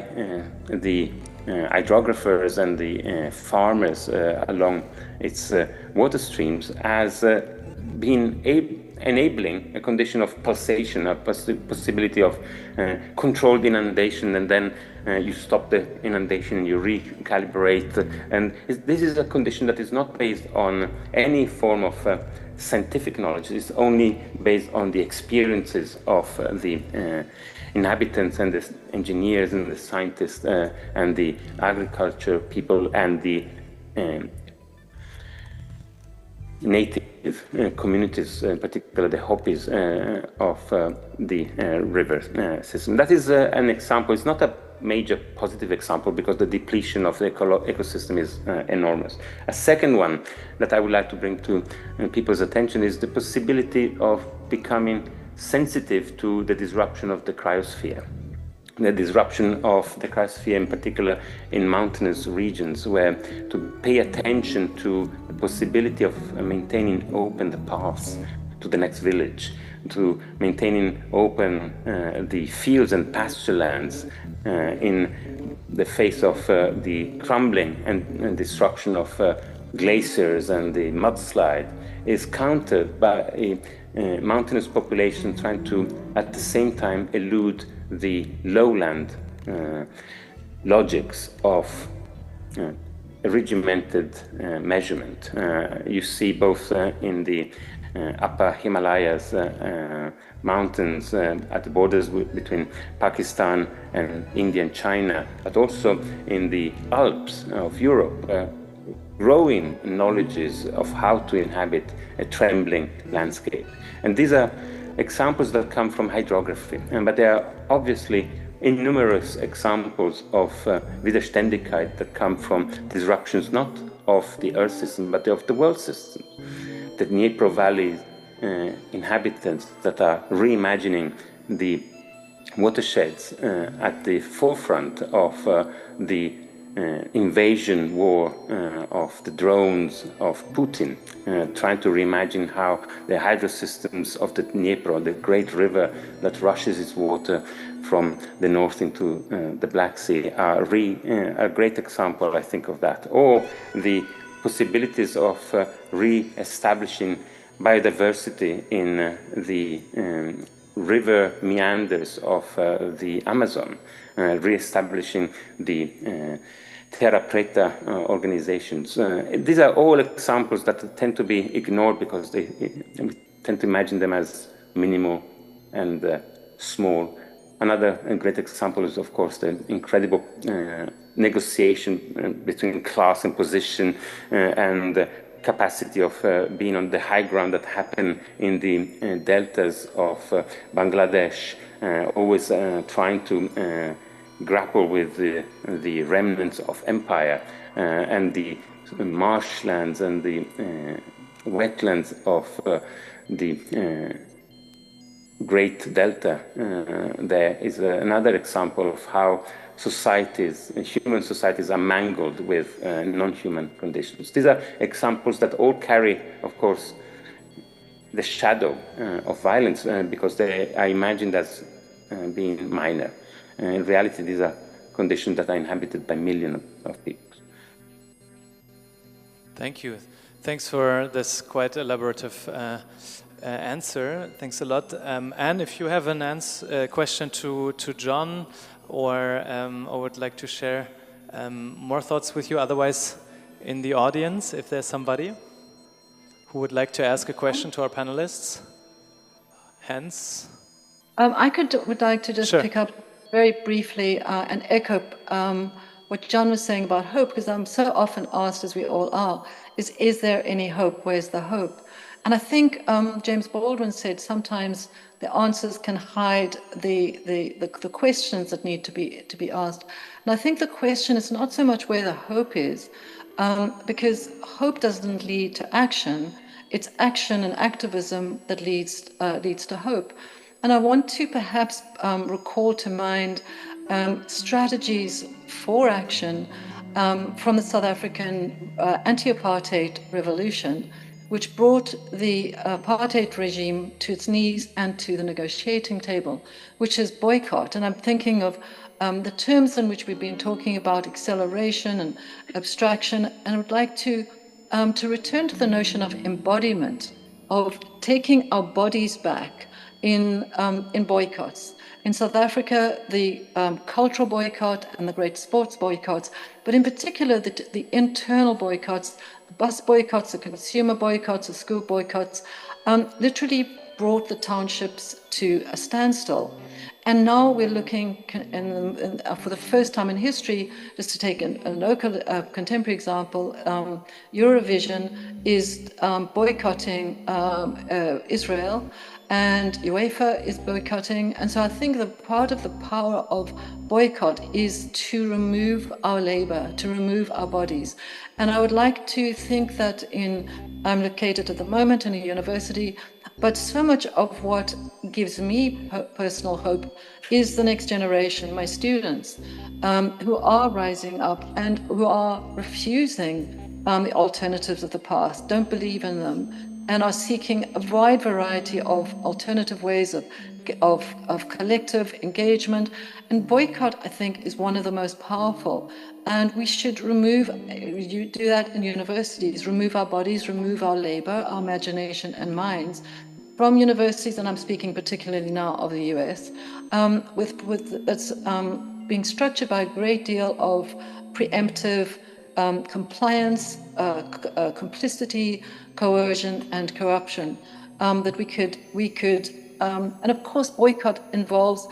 the hydrographers and the farmers along its water streams as being enabling a condition of pulsation, a possibility of controlled inundation, and then you stop the inundation, you recalibrate. And this is a condition that is not based on any form of scientific knowledge. It's only based on the experiences of the inhabitants and the engineers and the scientists and the agriculture people and the native communities, in particular the Hopis of the river system. That is an example. It's not a major positive example because the depletion of the ecosystem is enormous. A second one that I would like to bring to people's attention is the possibility of becoming sensitive to the disruption of the cryosphere. The disruption of the cryosphere, in particular in mountainous regions, where to pay attention to the possibility of maintaining open the paths to the next village, to maintaining open the fields and pasture lands in the face of the crumbling and destruction of glaciers and the mudslide, is countered by a mountainous population trying to, at the same time, elude the lowland logics of regimented measurement. You see both in the upper Himalayas mountains at the borders between Pakistan and India and China, but also in the Alps of Europe, growing knowledges of how to inhabit a trembling landscape. And these are examples that come from hydrography, but there are obviously innumerous examples of Widerständigkeit that come from disruptions not of the Earth system, but of the world system. The Dnieper Valley inhabitants that are reimagining the watersheds at the forefront of the invasion war of the drones of Putin, trying to reimagine how the hydro systems of the Dnieper, the great river that rushes its water from the north into the Black Sea, are a great example, I think, of that. Or the possibilities of re-establishing biodiversity in the river meanders of the Amazon, re-establishing the Terra Preta organizations. These are all examples that tend to be ignored because we tend to imagine them as minimal and small. Another great example is, of course, the incredible negotiation between class and position and the capacity of being on the high ground that happened in the deltas of Bangladesh, always trying to grapple with the remnants of empire and the marshlands and the wetlands of the Great Delta. There is another example of how societies, human societies, are mangled with non-human conditions. These are examples that all carry, of course, the shadow of violence because they are imagined as being minor. In reality, these are conditions that are inhabited by millions of people. Thank you. Thanks for this quite elaborative answer. Thanks a lot. Anne, if you have an question to John or would like to share more thoughts with you, otherwise in the audience, if there's somebody who would like to ask a question to our panelists. Hands? I would like to just pick up very briefly and echo what John was saying about hope, because I'm so often asked, as we all are, is there any hope? Where's the hope? And I think James Baldwin said sometimes the answers can hide the questions that need to be asked. And I think the question is not so much where the hope is, because hope doesn't lead to action. It's action and activism that leads to hope. And I want to perhaps recall to mind strategies for action from the South African anti-apartheid revolution, which brought the apartheid regime to its knees and to the negotiating table, which is boycott. And I'm thinking of the terms in which we've been talking about acceleration and abstraction, and I would like to return to the notion of embodiment, of taking our bodies back in boycotts. In South Africa, the cultural boycott and the great sports boycotts, but in particular the internal boycotts, the bus boycotts, the consumer boycotts, the school boycotts, literally brought the townships to a standstill. And now we're looking, for the first time in history, just to take a local contemporary example, Eurovision is boycotting Israel, and UEFA is boycotting. And so I think the part of the power of boycott is to remove our labor, to remove our bodies. And I would like to think that I'm located at the moment in a university, but so much of what gives me personal hope is the next generation, my students, who are rising up and who are refusing the alternatives of the past, don't believe in them, and are seeking a wide variety of alternative ways of collective engagement. And boycott, I think, is one of the most powerful. And we should you do that in universities, remove our bodies, remove our labor, our imagination and minds from universities, and I'm speaking particularly now of the US, that's being structured by a great deal of preemptive compliance, complicity, coercion, and corruption. That we could, and of course, boycott involves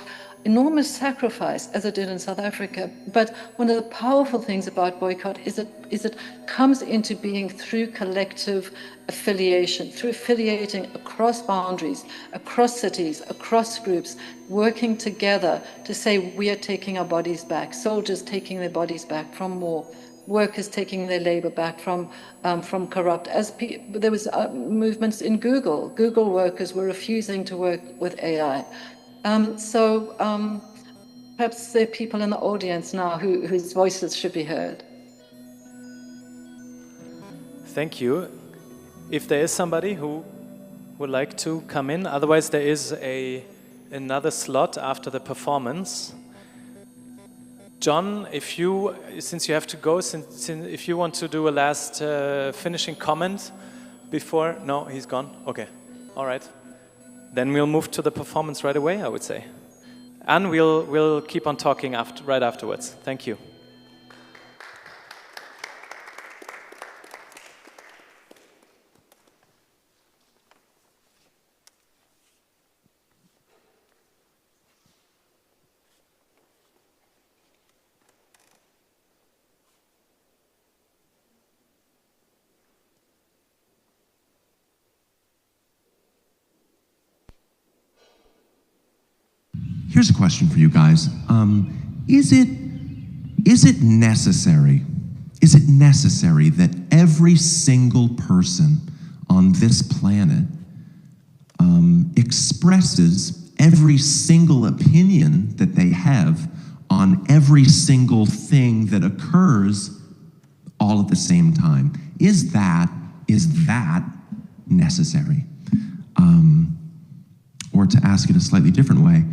enormous sacrifice, as it did in South Africa. But one of the powerful things about boycott is it comes into being through collective affiliation, through affiliating across boundaries, across cities, across groups, working together to say we are taking our bodies back, soldiers taking their bodies back from war, workers taking their labor back from corrupt. There was movements in Google. Google workers were refusing to work with AI. Perhaps there are people in the audience now whose voices should be heard. Thank you. If there is somebody who would like to come in, otherwise there is another slot after the performance. John, since you have to go, if you want to do a last finishing comment before, no, he's gone. Okay, all right. Then we'll move to the performance right away, I would say. And we'll keep on talking right afterwards. Thank you. Here's a question for you guys. Is it necessary that every single person on this planet expresses every single opinion that they have on every single thing that occurs all at the same time? Is that necessary? Or to ask it a slightly different way,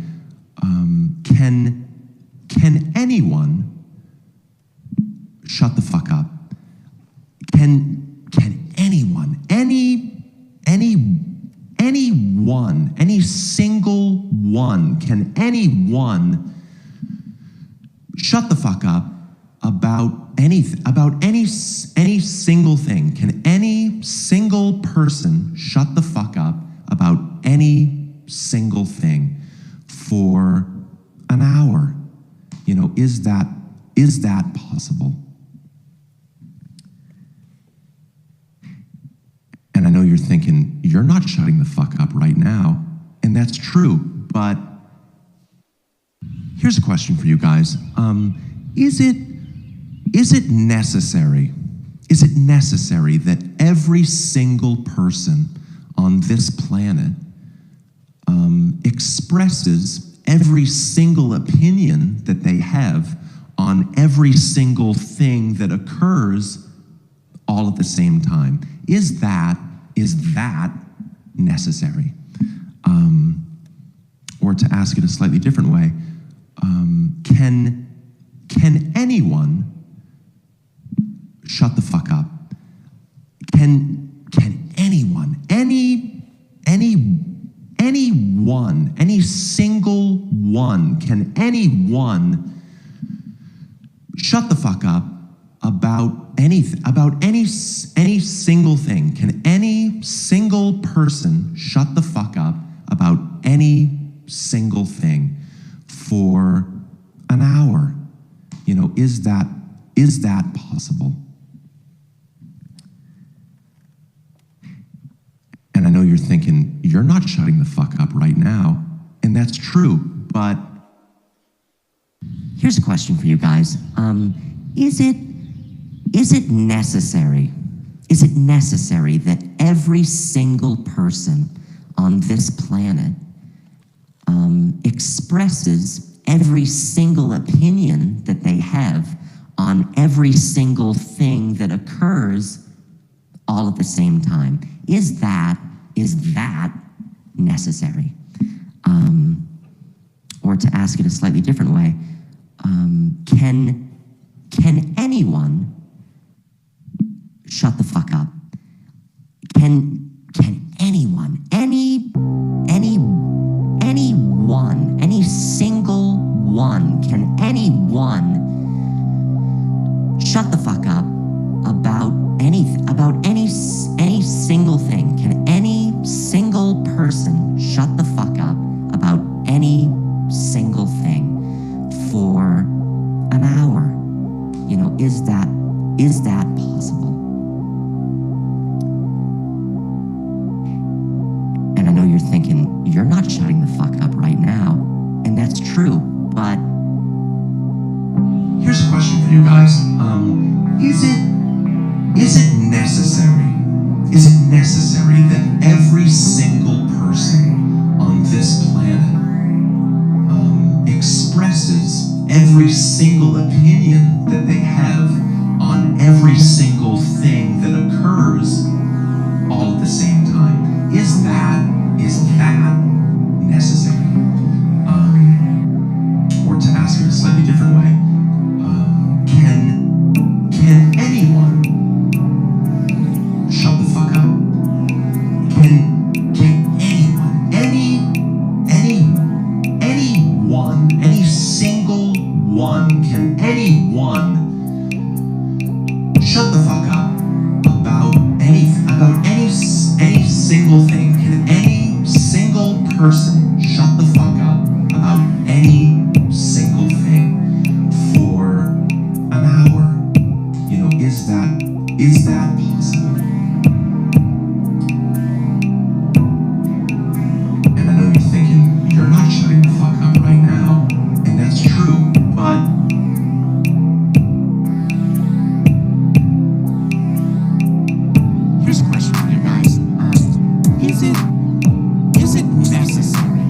can anyone shut the fuck up? Can anyone, any single one, can anyone shut the fuck up about anything, about any single thing? Can any single person shut the fuck up about any single thing for an hour? You know, is that possible? And I know you're thinking, you're not shutting the fuck up right now. And that's true, but here's a question for you guys. Is it necessary that every single person on this planet expresses every single opinion that they have on every single thing that occurs all at the same time? Is that necessary? Or to ask it a slightly different way, can anyone shut the fuck up? Can anyone, any single one, can anyone shut the fuck up about anything, about any single thing? Can any single person shut the fuck up about any single thing possible. And I know you're thinking, you're not shutting the fuck up right now. And that's true, but... Here's a question for you guys. Is it necessary? Is it necessary that every single person on this planet expresses every single opinion that they have on every single thing that occurs all at the same time? Is that necessary? Or to ask it a slightly different way, can anyone shut the fuck up? Can anyone, any single one, can anyone shut the fuck up about any single thing? Can any single person shut the fuck up about any single thing for an hour? You know, is that possible? And I know you're thinking, you're not shutting the fuck up right now, and that's true, but... Here's a question for you guys. Is it necessary? Is it necessary that every single person on this planet expresses every single opinion that they have on every single thing that occurs all at the same time? Is that necessary? Or to ask it a slightly different way, can anyone shut the fuck up? Can anyone, anyone, any single one, can anyone shut the fuck up about any single thing? Can any single person shut the fuck up about any single thing for an hour? You know, is that possible? And I know you're thinking, you're not shutting the fuck up right now, and that's true, but here's a question for you guys. Is it necessary?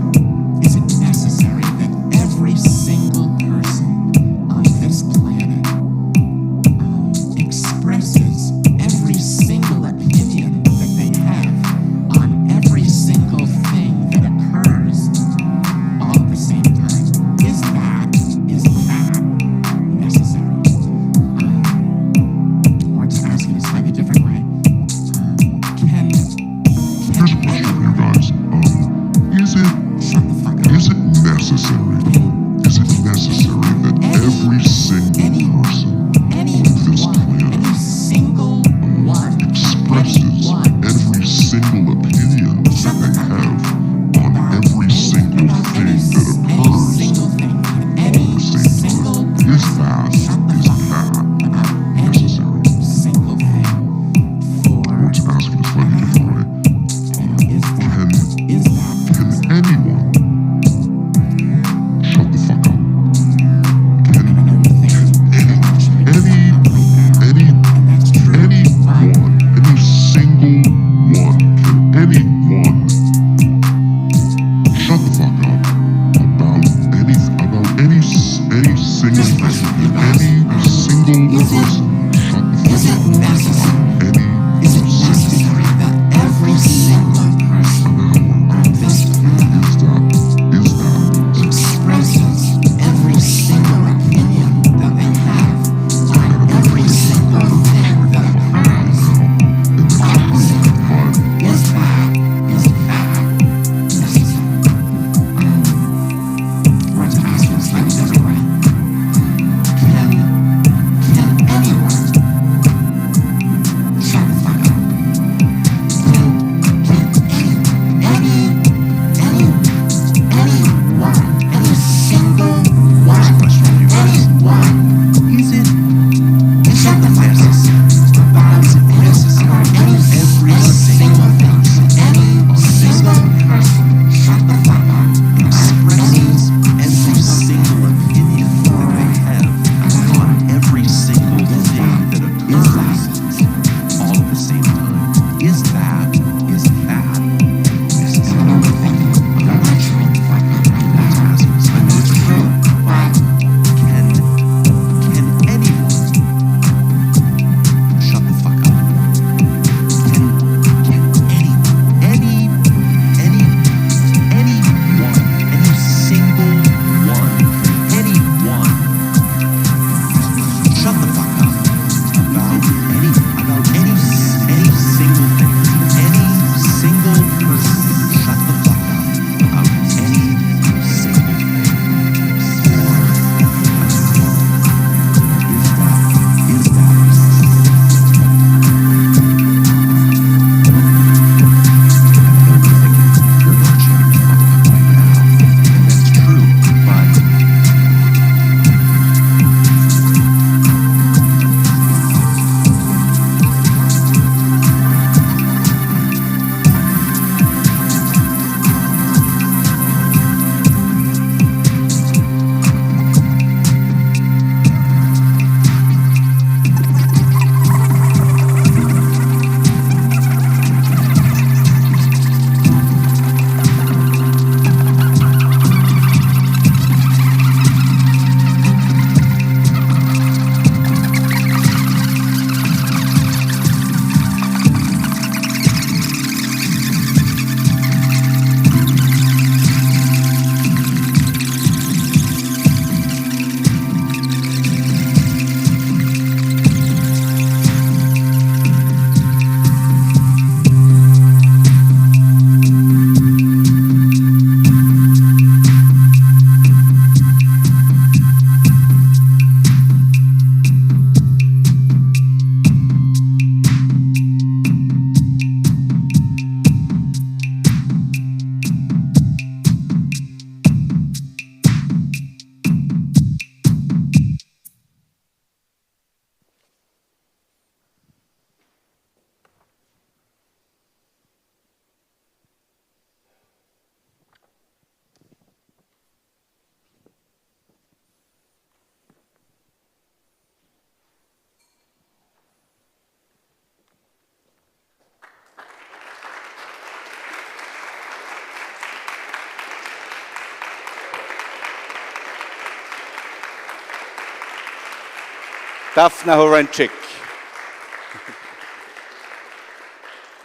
Daphna Horenchik.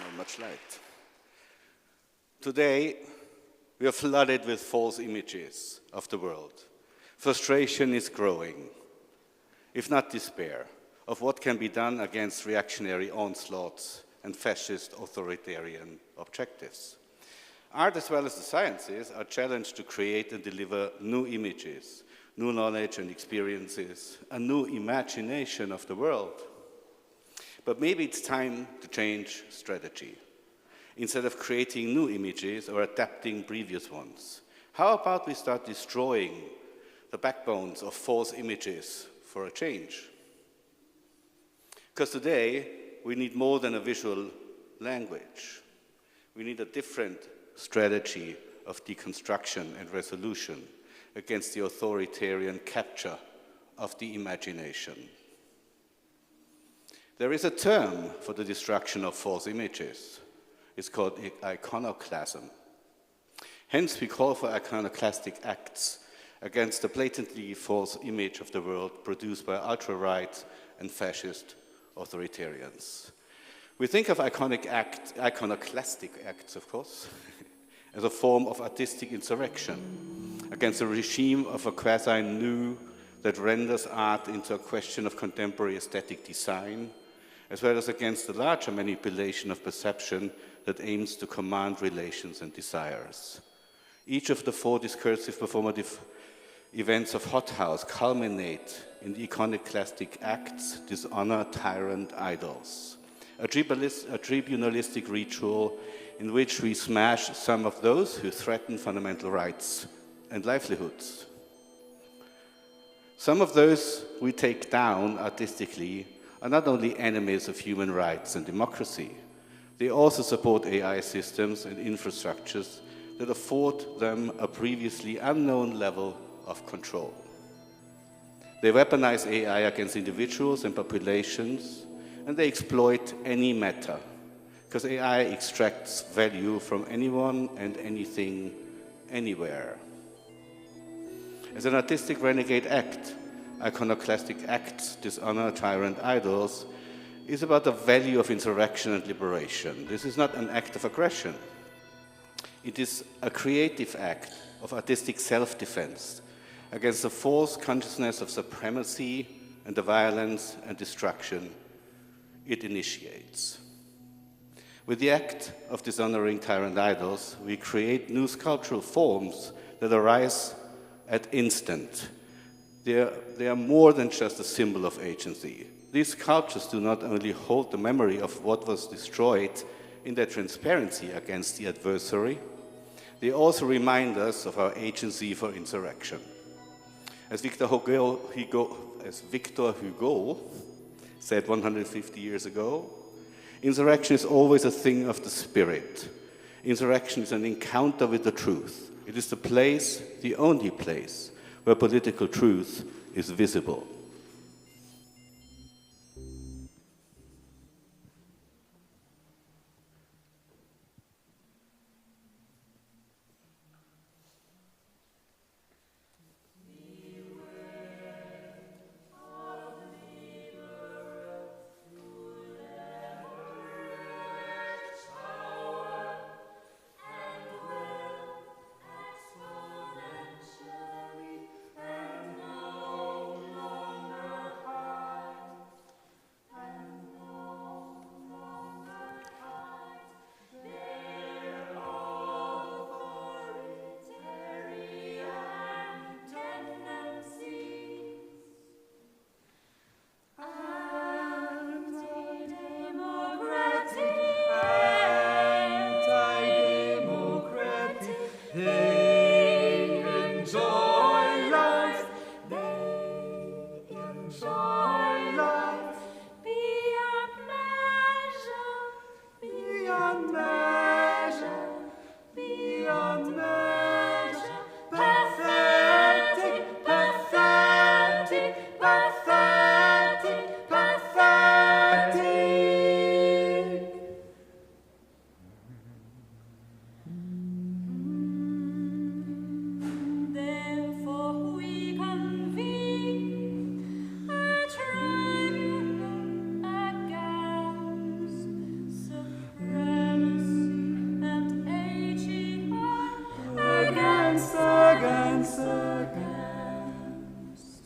Not much light. Today, we are flooded with false images of the world. Frustration is growing, if not despair, of what can be done against reactionary onslaughts and fascist authoritarian objectives. Art, as well as the sciences, are challenged to create and deliver new images, new knowledge and experiences, a new imagination of the world. But maybe it's time to change strategy. Instead of creating new images or adapting previous ones, how about we start destroying the backbones of false images for a change? Because today, we need more than a visual language. We need a different strategy of deconstruction and resolution against the authoritarian capture of the imagination. There is a term for the destruction of false images. It's called iconoclasm. Hence, we call for iconoclastic acts against the blatantly false image of the world produced by ultra-right and fascist authoritarians. We think of iconoclastic acts, of course, as a form of artistic insurrection against a regime of a quasi-new that renders art into a question of contemporary aesthetic design, as well as against the larger manipulation of perception that aims to command relations and desires. Each of the 4 discursive performative events of HOTHOUSE culminate in the iconoclastic acts, dishonor tyrant idols, a tribunalistic ritual in which we smash some of those who threaten fundamental rights and livelihoods. Some of those we take down artistically are not only enemies of human rights and democracy, they also support AI systems and infrastructures that afford them a previously unknown level of control. They weaponize AI against individuals and populations, and they exploit any matter, because AI extracts value from anyone and anything, anywhere. As an artistic renegade act, iconoclastic acts, dishonor tyrant idols, is about the value of insurrection and liberation. This is not an act of aggression. It is a creative act of artistic self-defense against the false consciousness of supremacy and the violence and destruction it initiates. With the act of dishonoring tyrant idols, we create new sculptural forms that arise at instant. They are more than just a symbol of agency. These sculptures do not only hold the memory of what was destroyed in their transparency against the adversary, they also remind us of our agency for insurrection. As Victor Hugo said 150 years ago, insurrection is always a thing of the spirit. Insurrection is an encounter with the truth. It is the place, the only place, where political truth is visible. Therefore we convene at against, against.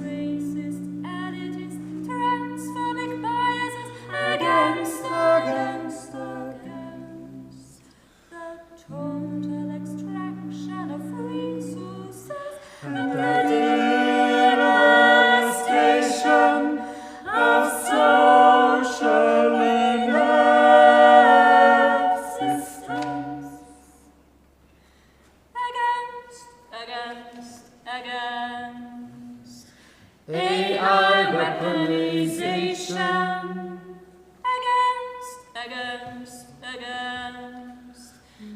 Racist attitudes, transphobic biases, against, against, against. The total extraction of resources and the devastation of social life systems. Against, against, against. AI weaponization. Against, against, against.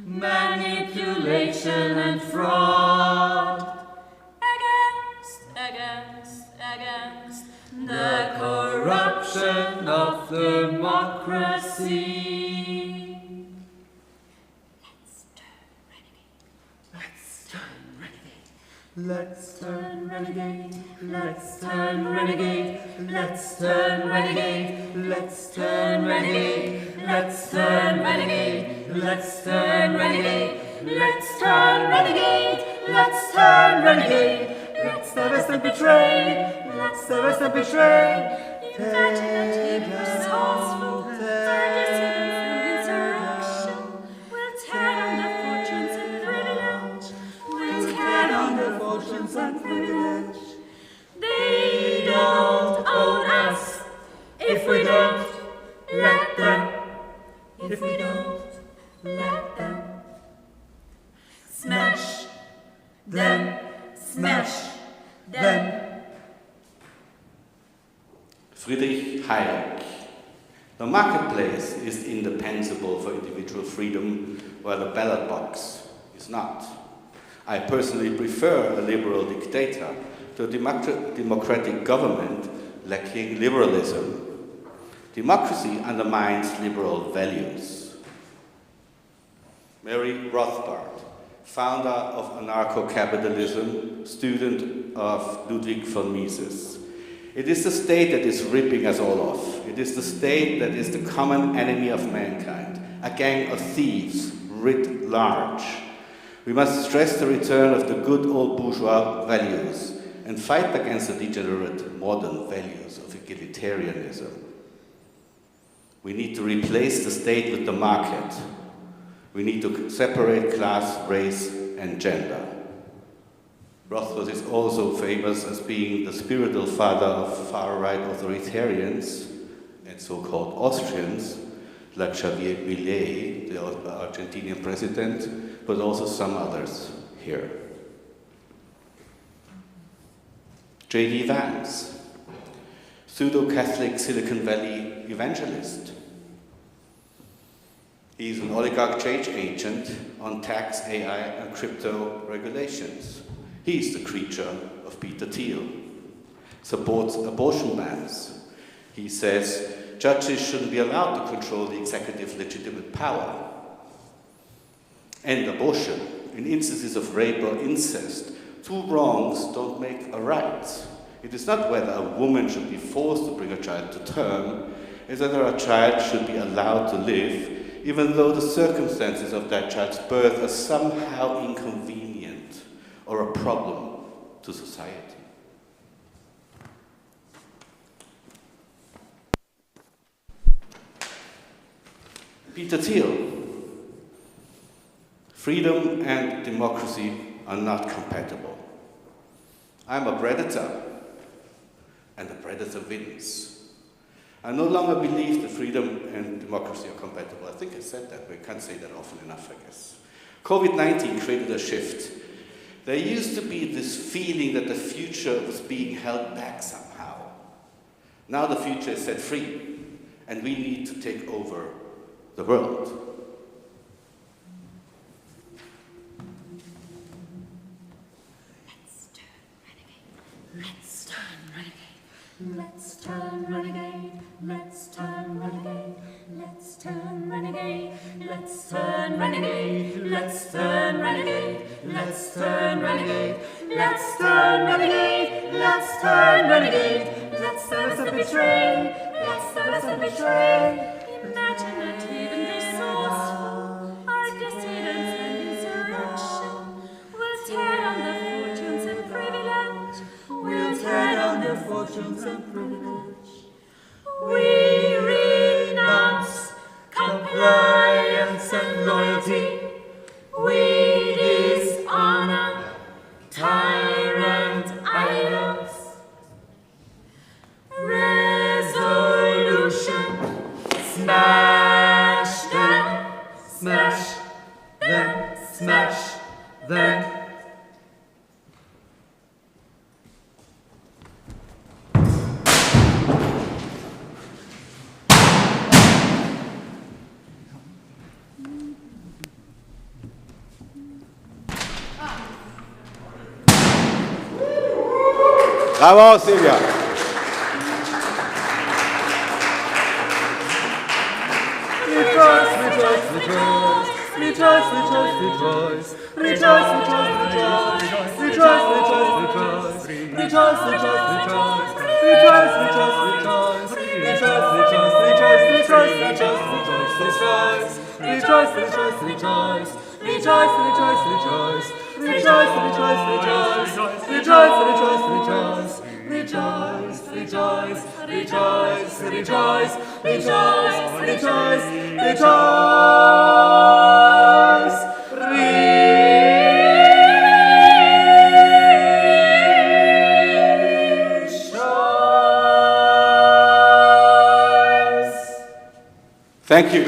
Manipulation and fraud. Against, against, against. The corruption of democracy. Let's turn renegade. Let's turn renegade. Let's turn renegade. Let's turn renegade. Let's turn renegade. Let's turn renegade. Let's turn renegade. Let's turn renegade. Let's divest and betray. Let's divest and betray. Imaginative, resourceful, for dissidence and insurrection. We'll tear down the fortunes and privilege. We'll tear down the fortunes and privilege. They don't own us if we don't let them. If we don't let them. Smash them, smash them. Friedrich Hayek. The marketplace is indispensable for individual freedom, while the ballot box is not. I personally prefer a liberal dictator to a democratic government lacking liberalism. Democracy undermines liberal values. Mary Rothbard, founder of anarcho-capitalism, student of Ludwig von Mises. It is the state that is ripping us all off. It is the state that is the common enemy of mankind, a gang of thieves writ large. We must stress the return of the good old bourgeois values and fight against the degenerate modern values of egalitarianism. We need to replace the state with the market. We need to separate class, race, and gender. Rothbard is also famous as being the spiritual father of far-right authoritarians and so-called Austrians, like Javier Milei, the Argentinian president, but also some others here. J.D. Vance, pseudo-Catholic Silicon Valley evangelist. He's an oligarch change agent on tax, AI, and crypto regulations. He's the creature of Peter Thiel. Supports abortion bans. He says judges shouldn't be allowed to control the executive legitimate power. And abortion, in instances of rape or incest, two wrongs don't make a right. It is not whether a woman should be forced to bring a child to term, it's whether a child should be allowed to live, even though the circumstances of that child's birth are somehow inconvenient or a problem to society. Peter Thiel. Freedom and democracy are not compatible. I'm a predator, and the predator wins. I no longer believe that freedom and democracy are compatible. I think I said that, but I can't say that often enough, I guess. COVID-19 created a shift. There used to be this feeling that the future was being held back somehow. Now the future is set free, and we need to take over the world. Let's turn renegade. Let's turn renegade. Let's turn renegade. Let's turn renegade. Let's turn renegade. Let's turn renegade. Let's turn renegade. Let's turn renegade. Let's turn renegade. Let's divest and betray. Let's divest and betray. Imaginative and resourceful, our dissidence and insurrection will tear down fortunes and privilege. We renounce compliance and loyalty. We dishonor tyrant idols. Resolution, smash them, smash them, smash them. Bravo, Silvia. Rejoice, rejoice, rejoice. Rejoice, rejoice, rejoice. Rejoice, rejoice, rejoice. Rejoice, rejoice, rejoice. Rejoice, rejoice, rejoice. Rejoice, rejoice, rejoice. Rejoice, rejoice, rejoice. Rejoice, rejoice, rejoice. Rejoice, rejoice, rejoice. Rejoice, rejoice, rejoice. Rejoice, rejoice, rejoice. Rejoice, rejoice, rejoice. Rejoice, rejoice, rejoice, rejoice, rejoice, rejoice, rejoice, rejoice. Thank you.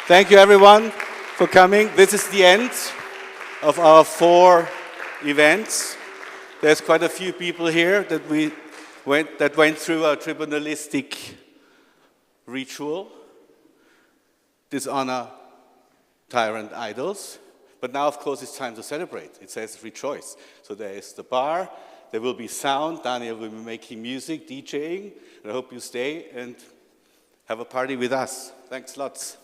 Thank you, everyone, for coming. This is the end of our 4 events. There's quite a few people here that went through our tribunalistic ritual, dishonor tyrant idols. But now, of course, it's time to celebrate. It says rejoice. So there is the bar, there will be sound, Daniel will be making music, DJing, and I hope you stay and have a party with us. Thanks lots.